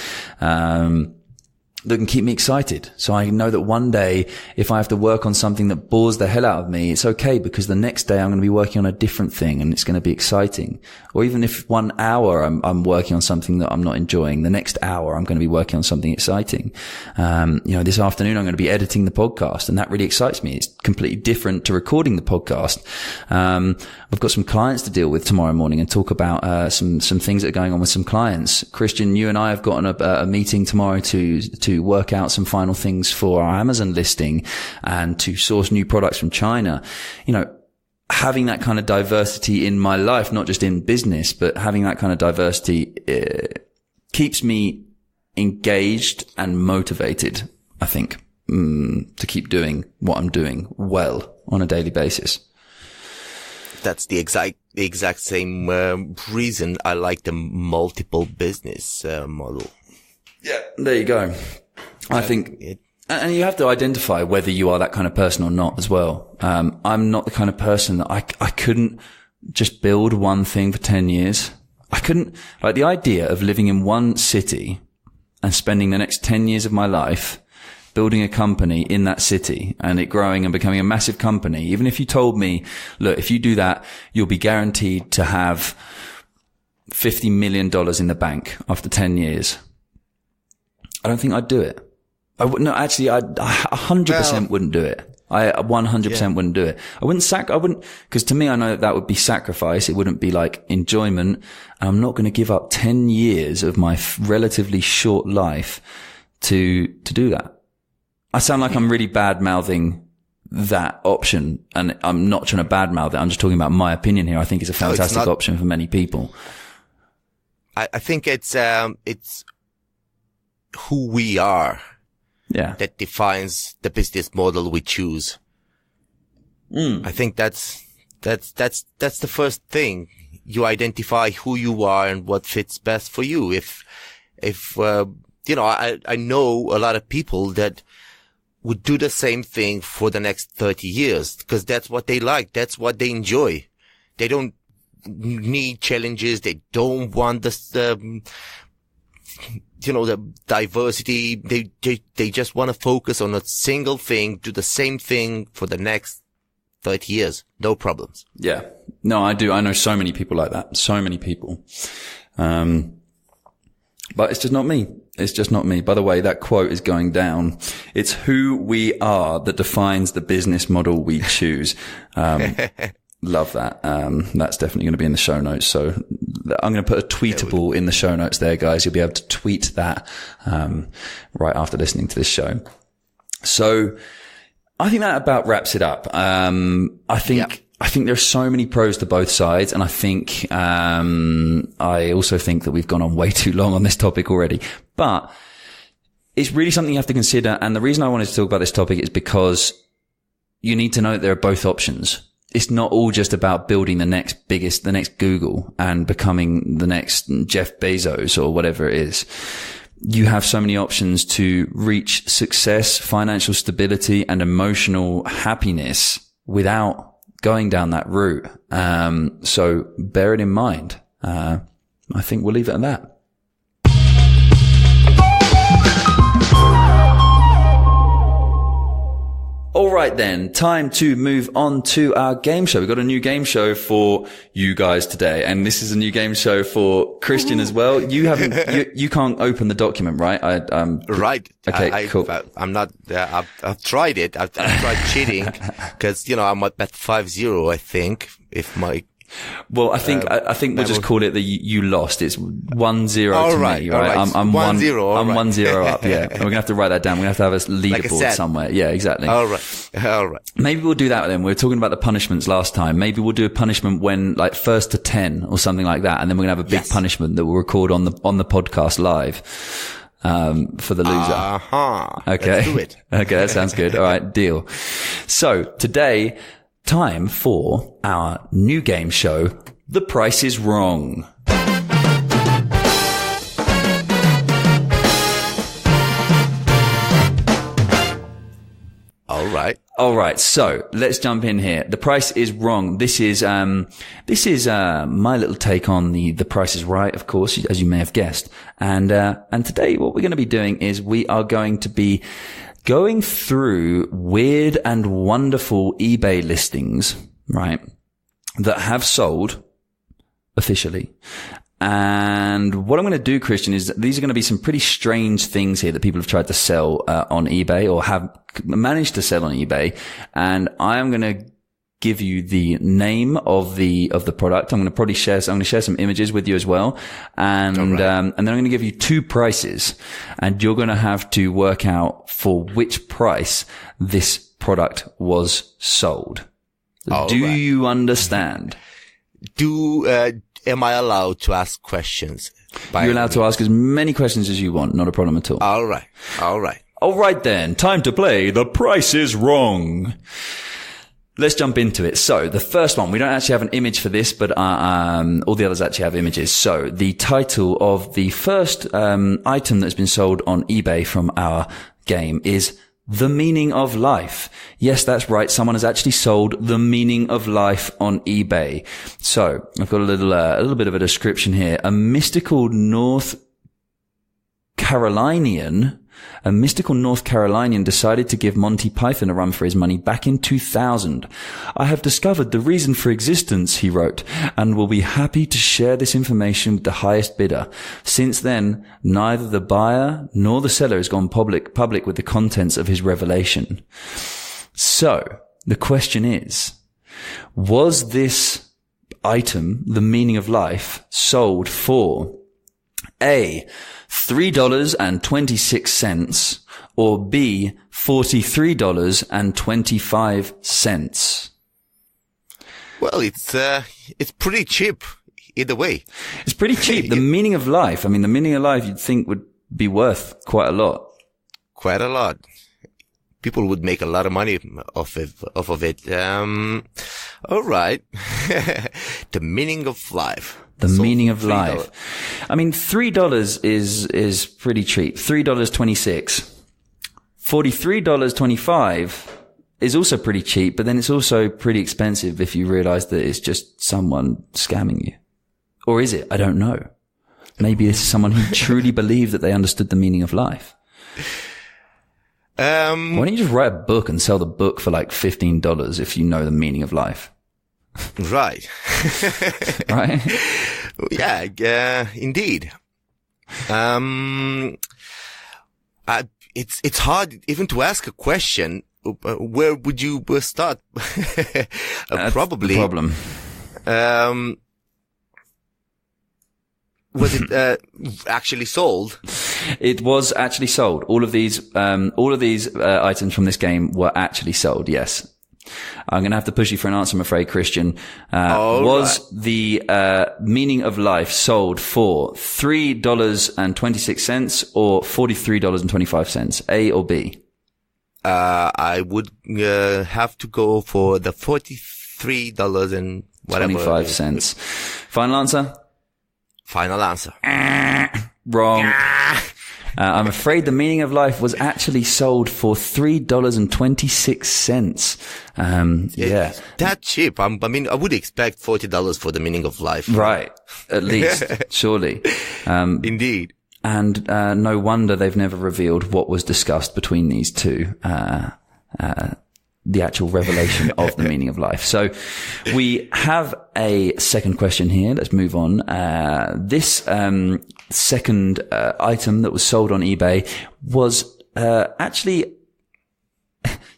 that can keep me excited. So I know that one day, if I have to work on something that bores the hell out of me, it's okay, because the next day I'm going to be working on a different thing and it's going to be exciting. Or even if 1 hour I'm working on something that I'm not enjoying, the next hour I'm going to be working on something exciting. This afternoon I'm going to be editing the podcast, and that really excites me. It's completely different to recording the podcast. I've got some clients to deal with tomorrow morning and talk about some things that are going on with some clients. Christian, you and I have got a meeting tomorrow to work out some final things for our Amazon listing and to source new products from China. Having that kind of diversity in my life, not just in business, but having that kind of diversity keeps me engaged and motivated, I think, to keep doing what I'm doing well on a daily basis. That's the exact same reason I like the multiple business model. Yeah, there you go. I think, and you have to identify whether you are that kind of person or not as well. I'm not the kind of person that I couldn't just build one thing for 10 years. I couldn't, like, the idea of living in one city and spending the next 10 years of my life building a company in that city and it growing and becoming a massive company. Even if you told me, look, if you do that, you'll be guaranteed to have $50 million in the bank after 10 years. I don't think I'd do it. I 100% wouldn't do it. I 100% wouldn't do it. I wouldn't, because to me, I know that would be sacrifice. It wouldn't be like enjoyment. And I'm not going to give up 10 years of my relatively short life to do that. I sound like I'm really bad mouthing that option, and I'm not trying to bad mouth it. I'm just talking about my opinion here. I think it's a fantastic option for many people. I think it's who we are. Yeah. That defines the business model we choose. I think that's the first thing. You identify who you are and what fits best for you. I know a lot of people that would do the same thing for the next 30 years because that's what they like. That's what they enjoy. They don't need challenges. They don't want the diversity. They just want to focus on a single thing, do the same thing for the next 30 years. No problems. Yeah. No, I do. I know so many people like that. So many people. But it's just not me. It's just not me. By the way, that quote is going down. It's who we are that defines the business model we choose. Love that. That's definitely going to be in the show notes. So I'm going to put a tweetable in the show notes there, guys. You'll be able to tweet that, right after listening to this show. So I think that about wraps it up. I think there's so many pros to both sides. And I think, I also think that we've gone on way too long on this topic already, but it's really something you have to consider. And the reason I wanted to talk about this topic is because you need to know that there are both options. It's not all just about building the next Google and becoming the next Jeff Bezos or whatever it is. You have so many options to reach success, financial stability, and emotional happiness without going down that route. So bear it in mind. I think we'll leave it at that. All right then, time to move on to our game show. We've got a new game show for you guys today, and this is a new game show for Christian as well. You can't open the document, right? Right. Okay, cool. I'm not, I've tried it. I've tried cheating because, I'm at 5-0, I think, if my... Well, I think we'll just call it that you lost. It's 1-0 to me, right? I'm 1-0. I'm 1-0 up, yeah. And we're gonna have to write that down. We're gonna have to have a leaderboard somewhere. Yeah, exactly. All right. Maybe we'll do that then. We were talking about the punishments last time. Maybe we'll do a punishment when like first to 10 or something like that, and then we're gonna have a big punishment that we'll record on the podcast live. For the loser. Okay. Let's do it. Okay, that sounds good. All right, deal. So today, time for our new game show, The Price is Wrong. All right. So let's jump in here. The Price is Wrong. This is my little take on the Price is Right, of course, as you may have guessed. And today what we're going to be doing is we are going to be going through weird and wonderful eBay listings, right, that have sold officially. And what I'm going to do, Christian, is these are going to be some pretty strange things here that people have tried to sell on eBay or have managed to sell on eBay. And I am going to give you the name of the product. I'm going to share some images with you as well. And then I'm going to give you two prices, and you're going to have to work out for which price this product was sold. Do you understand? Am I allowed to ask questions? You're allowed to ask as many questions as you want. Not a problem at all. All right. All right then. Time to play The Price is Wrong. Let's jump into it. So the first one, we don't actually have an image for this, but all the others actually have images. So the title of the first item that's been sold on eBay from our game is The Meaning of Life. Yes, that's right. Someone has actually sold The Meaning of Life on eBay. So I've got a little bit of a description here. A mystical North Carolinian decided to give Monty Python a run for his money back in 2000. I have discovered the reason for existence, he wrote, and will be happy to share this information with the highest bidder. Since then, neither the buyer nor the seller has gone public with the contents of his revelation. So, the question is, was this item, The Meaning of Life, sold for A, $3.26 or B, $43.25? Well, it's pretty cheap either way. It's pretty cheap. The Meaning of Life. I mean, The Meaning of Life you'd think would be worth quite a lot. Quite a lot. People would make a lot of money off of it. All right. The Meaning of Life. The Meaning of Life. I mean, $3 is pretty cheap. $3.26. $43.25 is also pretty cheap, but then it's also pretty expensive if you realize that it's just someone scamming you. Or is it? I don't know. Maybe this is someone who truly believed that they understood the meaning of life. Why don't you just write a book and sell the book for like $15 if you know the meaning of life? Right. Right? Yeah, indeed. It's hard even to ask a question. Where would you start? That's probably. the problem. Was it actually sold? It was actually sold. All of these items from this game were actually sold. Yes. I'm going to have to push you for an answer, I'm afraid, Christian. Was the meaning of life sold for $3.26 or $43.25? A or B? I would have to go for the $43 and whatever. 25 cents. Final answer? Final answer. Wrong. I'm afraid the meaning of life was actually sold for $3.26. Yeah. That cheap. I mean, I would expect $40 for the meaning of life. Right. At least, surely. Indeed. And no wonder they've never revealed what was discussed between these two. The actual revelation of the meaning of life. So we have a second question here. Let's move on. This second item that was sold on eBay was actually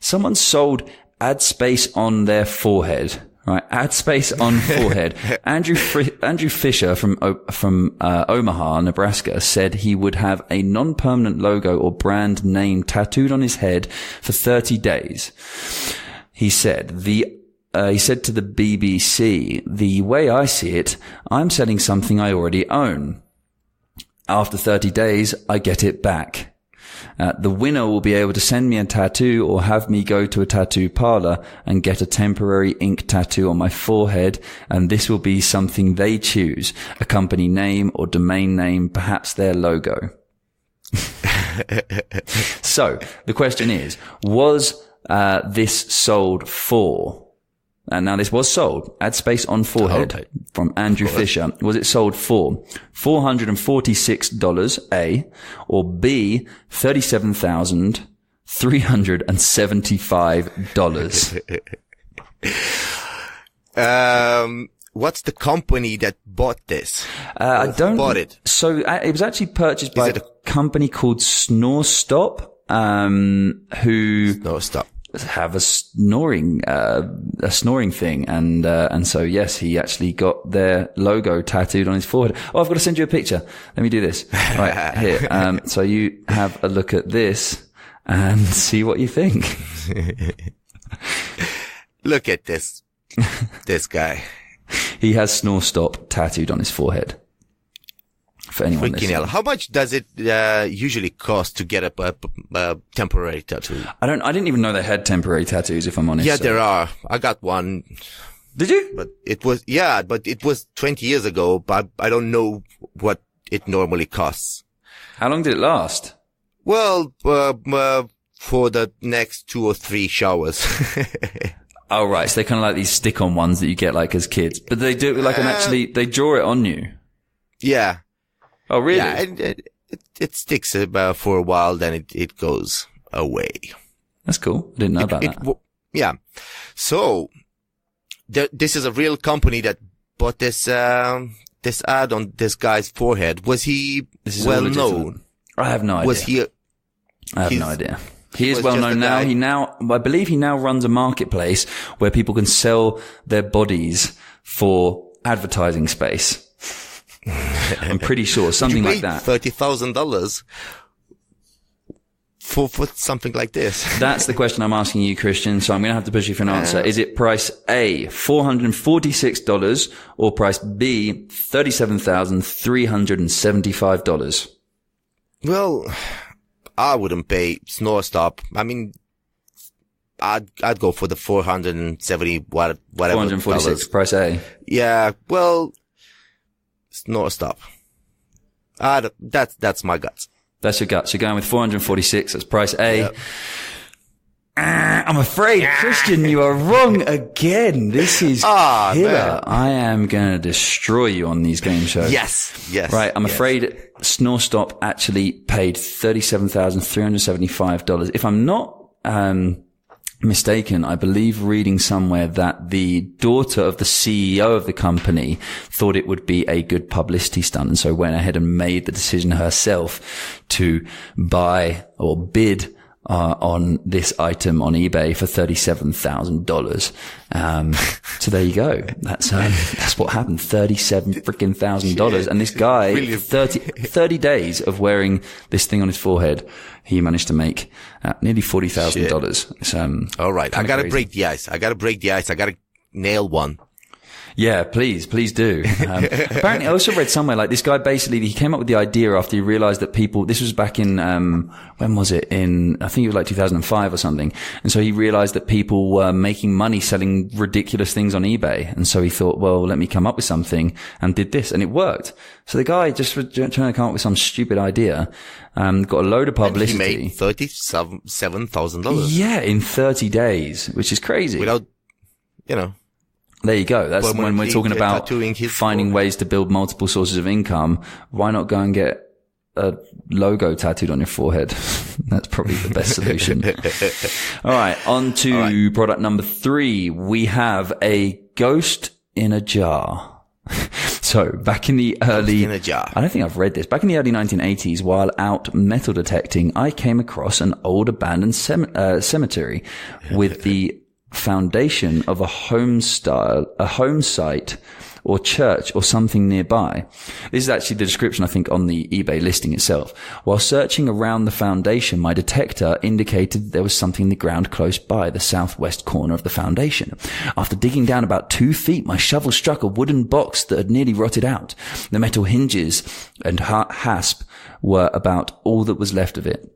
someone sold ad space on their forehead. Right, ad space on forehead. Andrew Fisher from Omaha, Nebraska, said he would have a non-permanent logo or brand name tattooed on his head for 30 days. He said to the BBC, "The way I see it, I'm selling something I already own. After 30 days, I get it back. The winner will be able to send me a tattoo or have me go to a tattoo parlor and get a temporary ink tattoo on my forehead, and this will be something they choose, a company name or domain name, perhaps their logo." So the question is, was this sold for? And now this was sold, ad space on forehead, from Andrew Fisher. Was it sold for $446, A, or B, $37,375? What's the company that bought this? Bought it. So it was actually purchased by a company called SnoreStop, who SnoreStop have a snoring thing. And so yes, he actually got their logo tattooed on his forehead. Oh, I've got to send you a picture. Let me do this. Right here. So you have a look at this and see what you think. Look at this guy. He has SnoreStop tattooed on his forehead. For anyone Freaking hell. How much does it usually cost to get a temporary tattoo? I didn't even know they had temporary tattoos, if I'm honest. Yeah, there are. I got one. Did you? But it was 20 years ago, but I don't know what it normally costs. How long did it last? Well, for the next 2 or 3 showers. Oh, right. So they're kind of like these stick-on ones that you get like as kids, but they do it like they draw it on you. Yeah. Oh, really? Yeah, it sticks for a while, then it goes away. That's cool. I didn't know about that. Yeah. So, this is a real company that bought this ad on this guy's forehead. Was he well known? I have no idea. I have no idea. He is well known now. I believe he now runs a marketplace where people can sell their bodies for advertising space. I'm pretty sure something like that. $30,000 for something like this. That's the question I'm asking you, Christian. So I'm going to have to push you for an answer. Is it price A, $446, or price B, $37,375? Well, I wouldn't pay SnoreStop. I mean, I'd go for the 470 whatever. 446, price A. Yeah, well, SnoreStop. That's my guts. That's your guts. You're going with 446. That's price A. Yep. I'm afraid, Christian, you are wrong again. This is killer. Man. I am going to destroy you on these game shows. Yes. Right. I'm afraid SnoreStop actually paid $37,375. If I'm not mistaken, I believe reading somewhere that the daughter of the CEO of the company thought it would be a good publicity stunt, and so went ahead and made the decision herself to buy or bid on this item on eBay for $37,000. So there you go. That's what happened. $37,000. And this guy, really? 30 days of wearing this thing on his forehead, he managed to make nearly $40,000. All right. I got to break the ice. I got to nail one. Yeah, please do. Apparently I also read somewhere like this guy basically, he came up with the idea after he realized that this was back in, when was it? I think it was like 2005 or something. And so he realized that people were making money selling ridiculous things on eBay. And so he thought, well, let me come up with something, and did this, and it worked. So the guy just was trying to come up with some stupid idea, got a load of publicity. And he made $37,000. Yeah, in 30 days, which is crazy. Without, There you go. That's when we're talking about finding ways to build multiple sources of income. Why not go and get a logo tattooed on your forehead? That's probably the best solution. All right. On to product number 3. We have a ghost in a jar. So back in the early, I don't think I've read this. Back in the early 1980s, while out metal detecting, I came across an old abandoned cemetery with the foundation of a home site or church or something nearby. This is actually the description, I think, on the eBay listing itself. While searching around the foundation, my detector indicated there was something in the ground close by the southwest corner of the foundation. After digging down about 2 feet, my shovel struck a wooden box that had nearly rotted out. The metal hinges and hasp were about all that was left of it.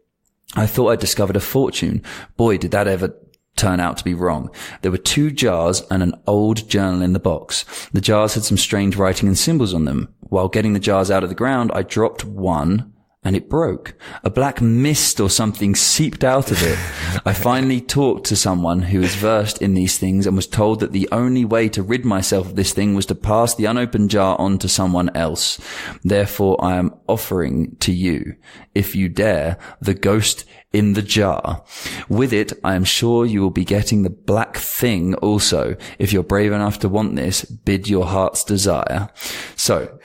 I thought I'd discovered a fortune. Boy, did that ever turn out to be wrong. There were 2 jars and an old journal in the box. The jars had some strange writing and symbols on them. While getting the jars out of the ground, I dropped one and it broke. A black mist or something seeped out of it. I finally talked to someone who is versed in these things and was told that the only way to rid myself of this thing was to pass the unopened jar on to someone else. Therefore, I am offering to you, if you dare, the ghost in the jar. With it, I am sure you will be getting the black thing also. If you're brave enough to want this, bid your heart's desire. So,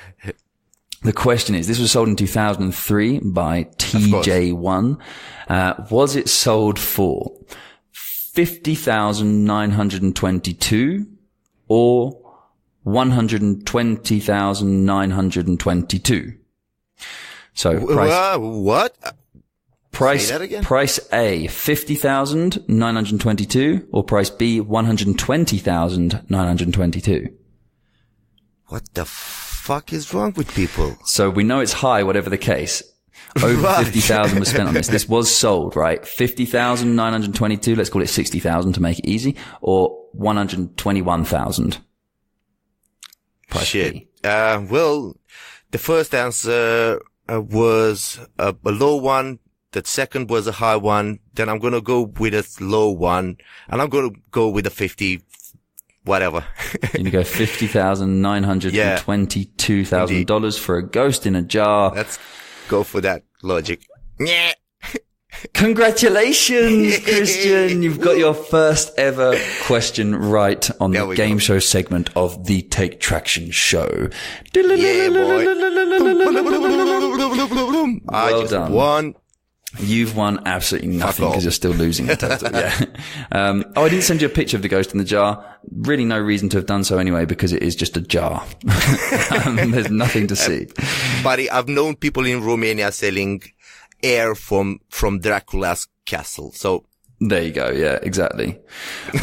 the question is, this was sold in 2003 by TJ1. Was it sold for $50,922 or $120,922? So, what? Price A, $50,922 or price B, $120,922. What the fuck is wrong with people? So we know it's high, whatever the case. Over 50,000 was spent on this. This was sold, right? 50,922. Let's call it 60,000 to make it easy, or 121,000. Shit. Well, the first answer was a low one. The second was a high one. Then I'm going to go with a low one, and I'm going to go with a 50, whatever. You're going to go $50,922,000 for a ghost in a jar. Let's go for that logic. Yeah. Congratulations, Christian. You've got your first ever question right on the game show segment of the Take Traction show. Yeah, boy. Well done. Won. You've won absolutely nothing because you're still losing in total. Yeah. I didn't send you a picture of the ghost in the jar. Really no reason to have done so anyway, because it is just a jar. There's nothing to see. Buddy, I've known people in Romania selling air from Dracula's castle. So there you go. Yeah, exactly.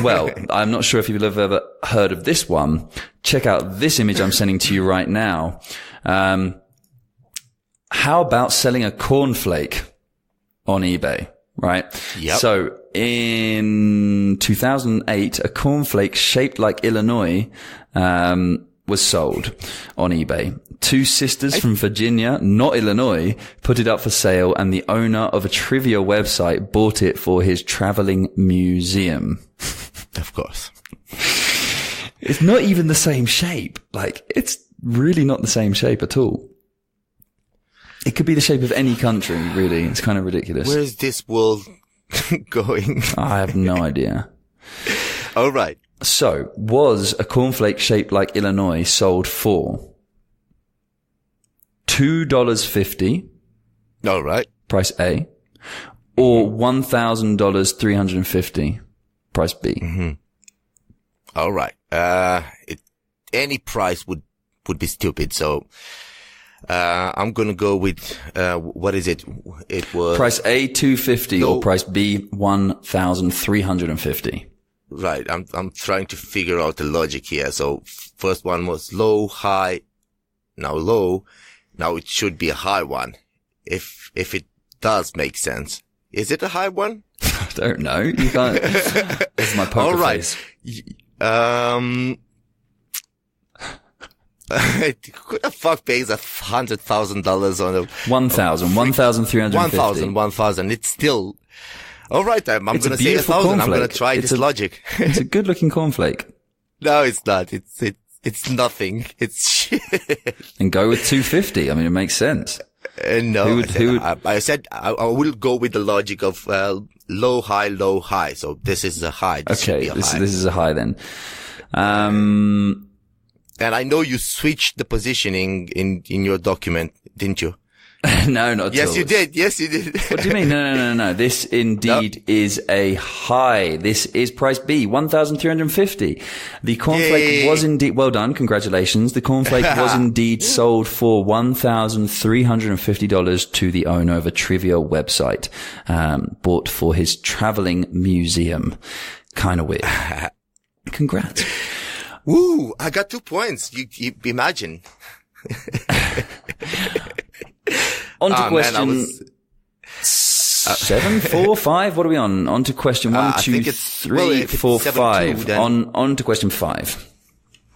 Well, I'm not sure if you've ever heard of this one. Check out this image I'm sending to you right now. How about selling a cornflake on eBay, right? Yep. So in 2008, a cornflake shaped like Illinois, was sold on eBay. 2 sisters from Virginia, not Illinois, put it up for sale, and the owner of a trivia website bought it for his traveling museum. Of course. It's not even the same shape. Like, it's really not the same shape at all. It could be the shape of any country, really. It's kind of ridiculous. Where is this world going? I have no idea. All right. So, was a cornflake shaped like Illinois sold for $2.50? All right. Price A. or $1,000, 350. Price B. Mm-hmm. All right. Any price would be stupid. So, I'm going to go with, what is it? It was price A, 250 or price B, 1,350. Right. I'm trying to figure out the logic here. So first one was low, high, now low. Now it should be a high one. If it does make sense. Is it a high one? I don't know. You can't. This is my poker face. Who the fuck pays $100,000 on a 1,350. 1,000. It's still all right. I'm going to say 1,000. I'm going to try this logic. It's a good looking cornflake. No, it's not. It's nothing. It's shit. And go with 250. I mean, it makes sense. No, I said I will go with the logic of low, high, low, high. So this is a high. This is a high then. And I know you switched the positioning in your document, didn't you? No, not at all. Yes, you did. What do you mean? No. This indeed is a high. This is price B, 1,350. The cornflake was indeed, well done. Congratulations. The cornflake was indeed sold for $1,350 to the owner of a trivia website, bought for his traveling museum. Kind of weird. Congrats. Woo! I got 2 points. You imagine. On to question 7, 4, 5. What are we on? On to question 1, 2, 3, 4, 5. On to question 5.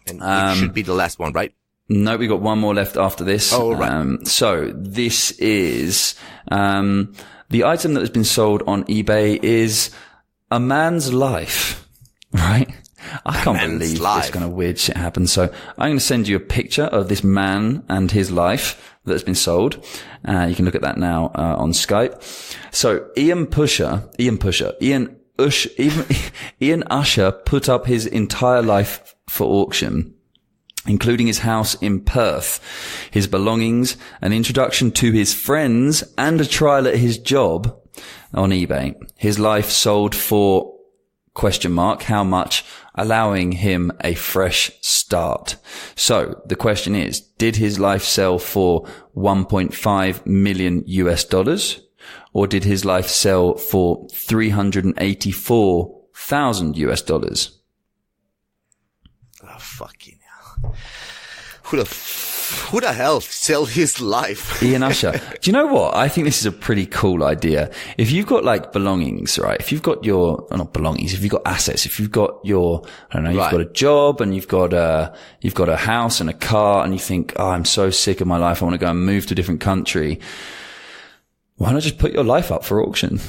And it should be the last one, right? No, we got one more left after this. Oh, right. So this is the item that has been sold on eBay is a man's life, right? I can't believe this kind of weird shit happened. So I'm going to send you a picture of this man and his life that's been sold. You can look at that now on Skype. So Ian Usher put up his entire life for auction, including his house in Perth, his belongings, an introduction to his friends, and a trial at his job on eBay. His life sold for ? How much, allowing him a fresh start. So the question is, did his life sell for $1.5 million or did his life sell for $384,000? Oh, fucking hell. Who the hell sell his life? Ian Usher. Do you know what? I think this is a pretty cool idea. If you've got like belongings, right? If you've got not belongings, if you've got assets, if you've got you've got a job and you've got a house and a car and you think, oh, I'm so sick of my life. I want to go and move to a different country. Why not just put your life up for auction?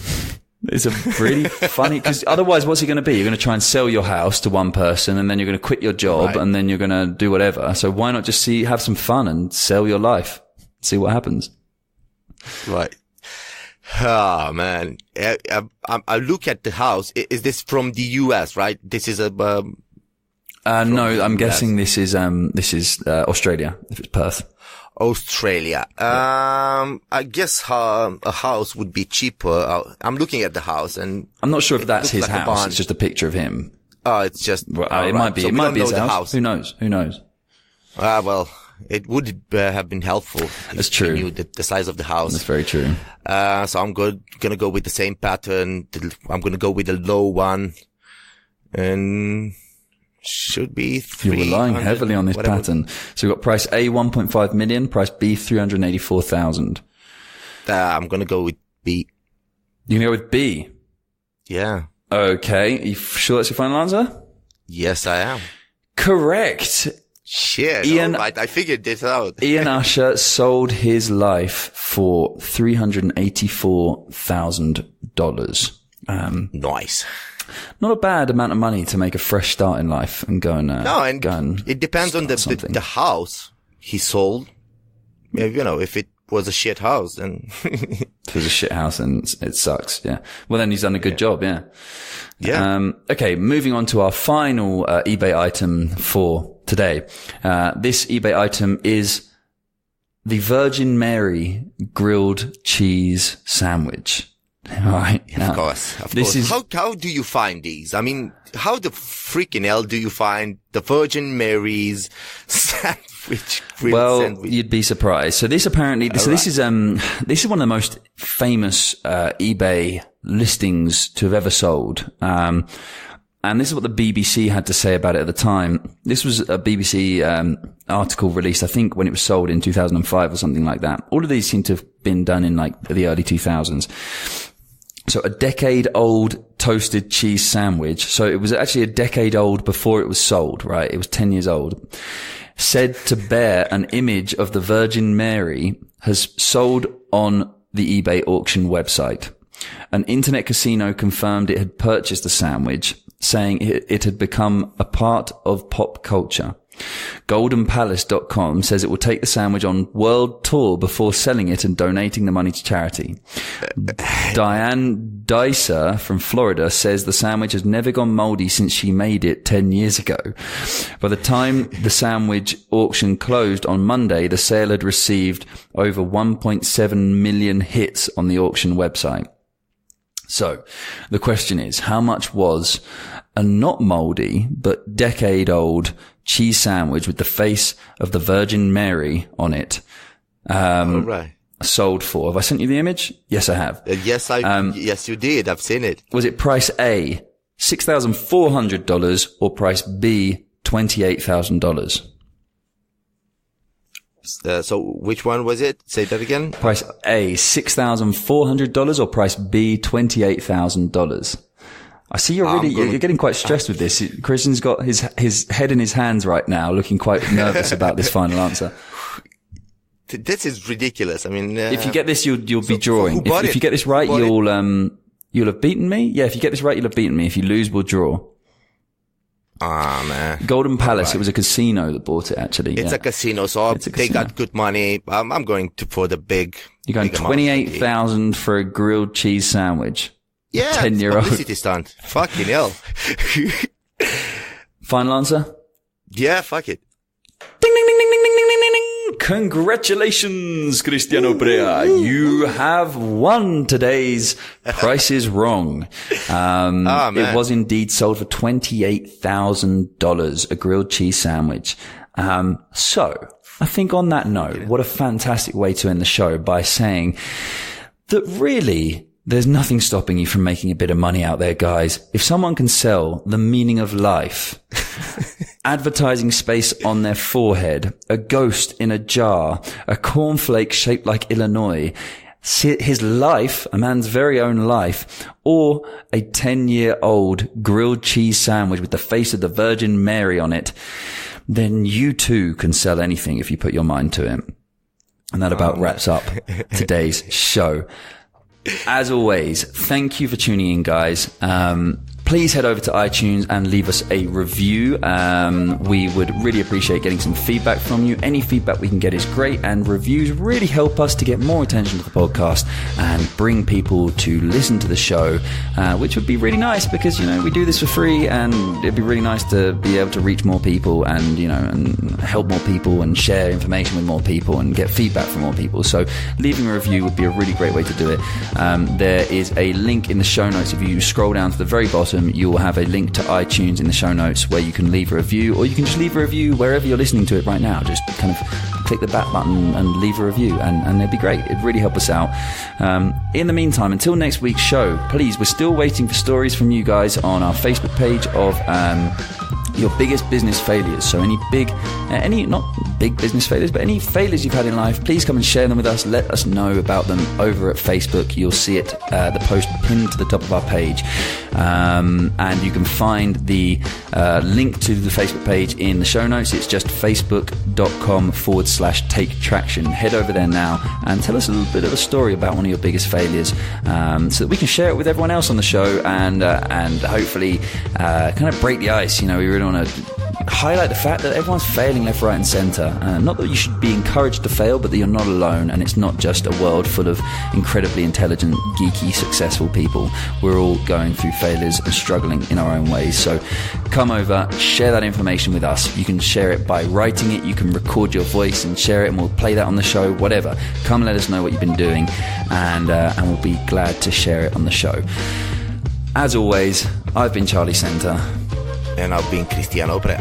It's a really funny, because otherwise what's it going to be? You're going to try and sell your house to one person and then you're going to quit your job and then you're going to do whatever. So why not just have some fun and sell your life? See what happens. Right. Oh, man. I look at the house. Is this from the US, right? This is no, I'm guessing this is Australia, if it's Perth. Australia. I guess a house would be cheaper. I'm looking at the house and I'm not sure if that's his house. It's just a picture of him. Oh, it's just, it might be. So it might be his house. Who knows? Well, it would have been helpful. That's true. You knew the size of the house. That's very true. So I'm gonna go with the same pattern. I'm gonna go with the low one and should be 300. You're relying heavily on this pattern. So we've got price A, 1.5 million, price B, 384,000. I'm going to go with B. You're going to go with B? Yeah. Okay. Are you sure that's your final answer? Yes, I am. Correct. Shit. Ian, all right, I figured this out. Ian Usher sold his life for $384,000. Nice. Not a bad amount of money to make a fresh start in life and go and it depends on the house he sold. If it was a shit house, then if it was a shit house, and it sucks. Yeah. Well, then he's done a good job. Yeah. Yeah. Okay. Moving on to our final eBay item for today. This eBay item is the Virgin Mary grilled cheese sandwich. All right. Of course. How do you find these? I mean, how the freaking hell do you find the Virgin Mary's sandwich? Sandwich? You'd be surprised. So this apparently, this is one of the most famous, eBay listings to have ever sold. And this is what the BBC had to say about it at the time. This was a BBC article released, I think, when it was sold in 2005 or something like that. All of these seem to have been done in like the early 2000s. So a decade-old toasted cheese sandwich. So it was actually a decade old before it was sold, right? It was 10 years old. Said to bear an image of the Virgin Mary, has sold on the eBay auction website. An internet casino confirmed it had purchased the sandwich, saying it had become a part of pop culture. GoldenPalace.com says it will take the sandwich on world tour before selling it and donating the money to charity. Diane Dicer from Florida says the sandwich has never gone moldy since she made it 10 years ago. By the time the sandwich auction closed on Monday, the sale had received over 1.7 million hits on the auction website. So the question is, how much was a not moldy but decade-old cheese sandwich with the face of the Virgin Mary on it sold for? Have I sent you the image? Yes, I have. Yes, you did. I've seen it. Was it price A, $6,400, or price B, $28,000? So which one was it? Say that again. Price A, $6,400, or price B, $28,000. I see you're getting quite stressed with this. Christian's got his head in his hands right now, looking quite nervous about this final answer. This is ridiculous. I mean, if you get this, you'll be drawing. If you get this right, you'll have beaten me. Yeah, if you get this right, you'll have beaten me. If you lose, we'll draw. Ah, man. Golden Palace. Right. It was a casino that bought it, actually. It's a casino, so they got good money. I'm going for the big. You're going 28,000 for a grilled cheese sandwich. Yeah. 10-year-old. Publicity stunt. Fucking hell. Final answer? Yeah, fuck it. Ding, ding, ding, ding, ding, ding, ding, ding, ding. Congratulations, Cristiano Brea. You have won today's Price is Wrong. It was indeed sold for $28,000, a grilled cheese sandwich. So I think on that note, what a fantastic way to end the show by saying that really there's nothing stopping you from making a bit of money out there, guys. If someone can sell the meaning of life, advertising space on their forehead, a ghost in a jar, a cornflake shaped like Illinois, his life, a man's very own life, or a 10-year-old grilled cheese sandwich with the face of the Virgin Mary on it, then you too can sell anything if you put your mind to it. And that about wraps up today's show. As always, thank you for tuning in, guys. Please head over to iTunes and leave us a review. We would really appreciate getting some feedback from you. Any feedback we can get is great, and reviews really help us to get more attention to the podcast and bring people to listen to the show, which would be really nice because, you know, we do this for free, and it'd be really nice to be able to reach more people and, you know, and help more people and share information with more people and get feedback from more people. So leaving a review would be a really great way to do it. There is a link in the show notes. If you scroll down to the very bottom, you will have a link to iTunes in the show notes where you can leave a review, or you can just leave a review wherever you're listening to it right now. Just kind of click the back button and leave a review, and it'd be great. It'd really help us out. In the meantime, until next week's show, please, we're still waiting for stories from you guys on our Facebook page of your biggest business failures. So any not big business failures, but any failures you've had in life, please come and share them with us. Let us know about them over at Facebook. You'll see it, the post pinned to the top of our page. And you can find the link to the Facebook page in the show notes. It's just facebook.com/take traction. Head over there now and tell us a little bit of a story about one of your biggest failures, so that we can share it with everyone else on the show and hopefully kind of break the ice. You know, we really want to highlight the fact that everyone's failing left, right and centre. Not that you should be encouraged to fail, but that you're not alone, and it's not just a world full of incredibly intelligent, geeky, successful people. We're all going through failures and struggling in our own ways. So come over, share that information with us. You can share it by writing it, you can record your voice and share it, and we'll play that on the show, whatever. Come let us know what you've been doing, and we'll be glad to share it on the show. As always, I've been Charlie Center. And I've been Cristiano Pre.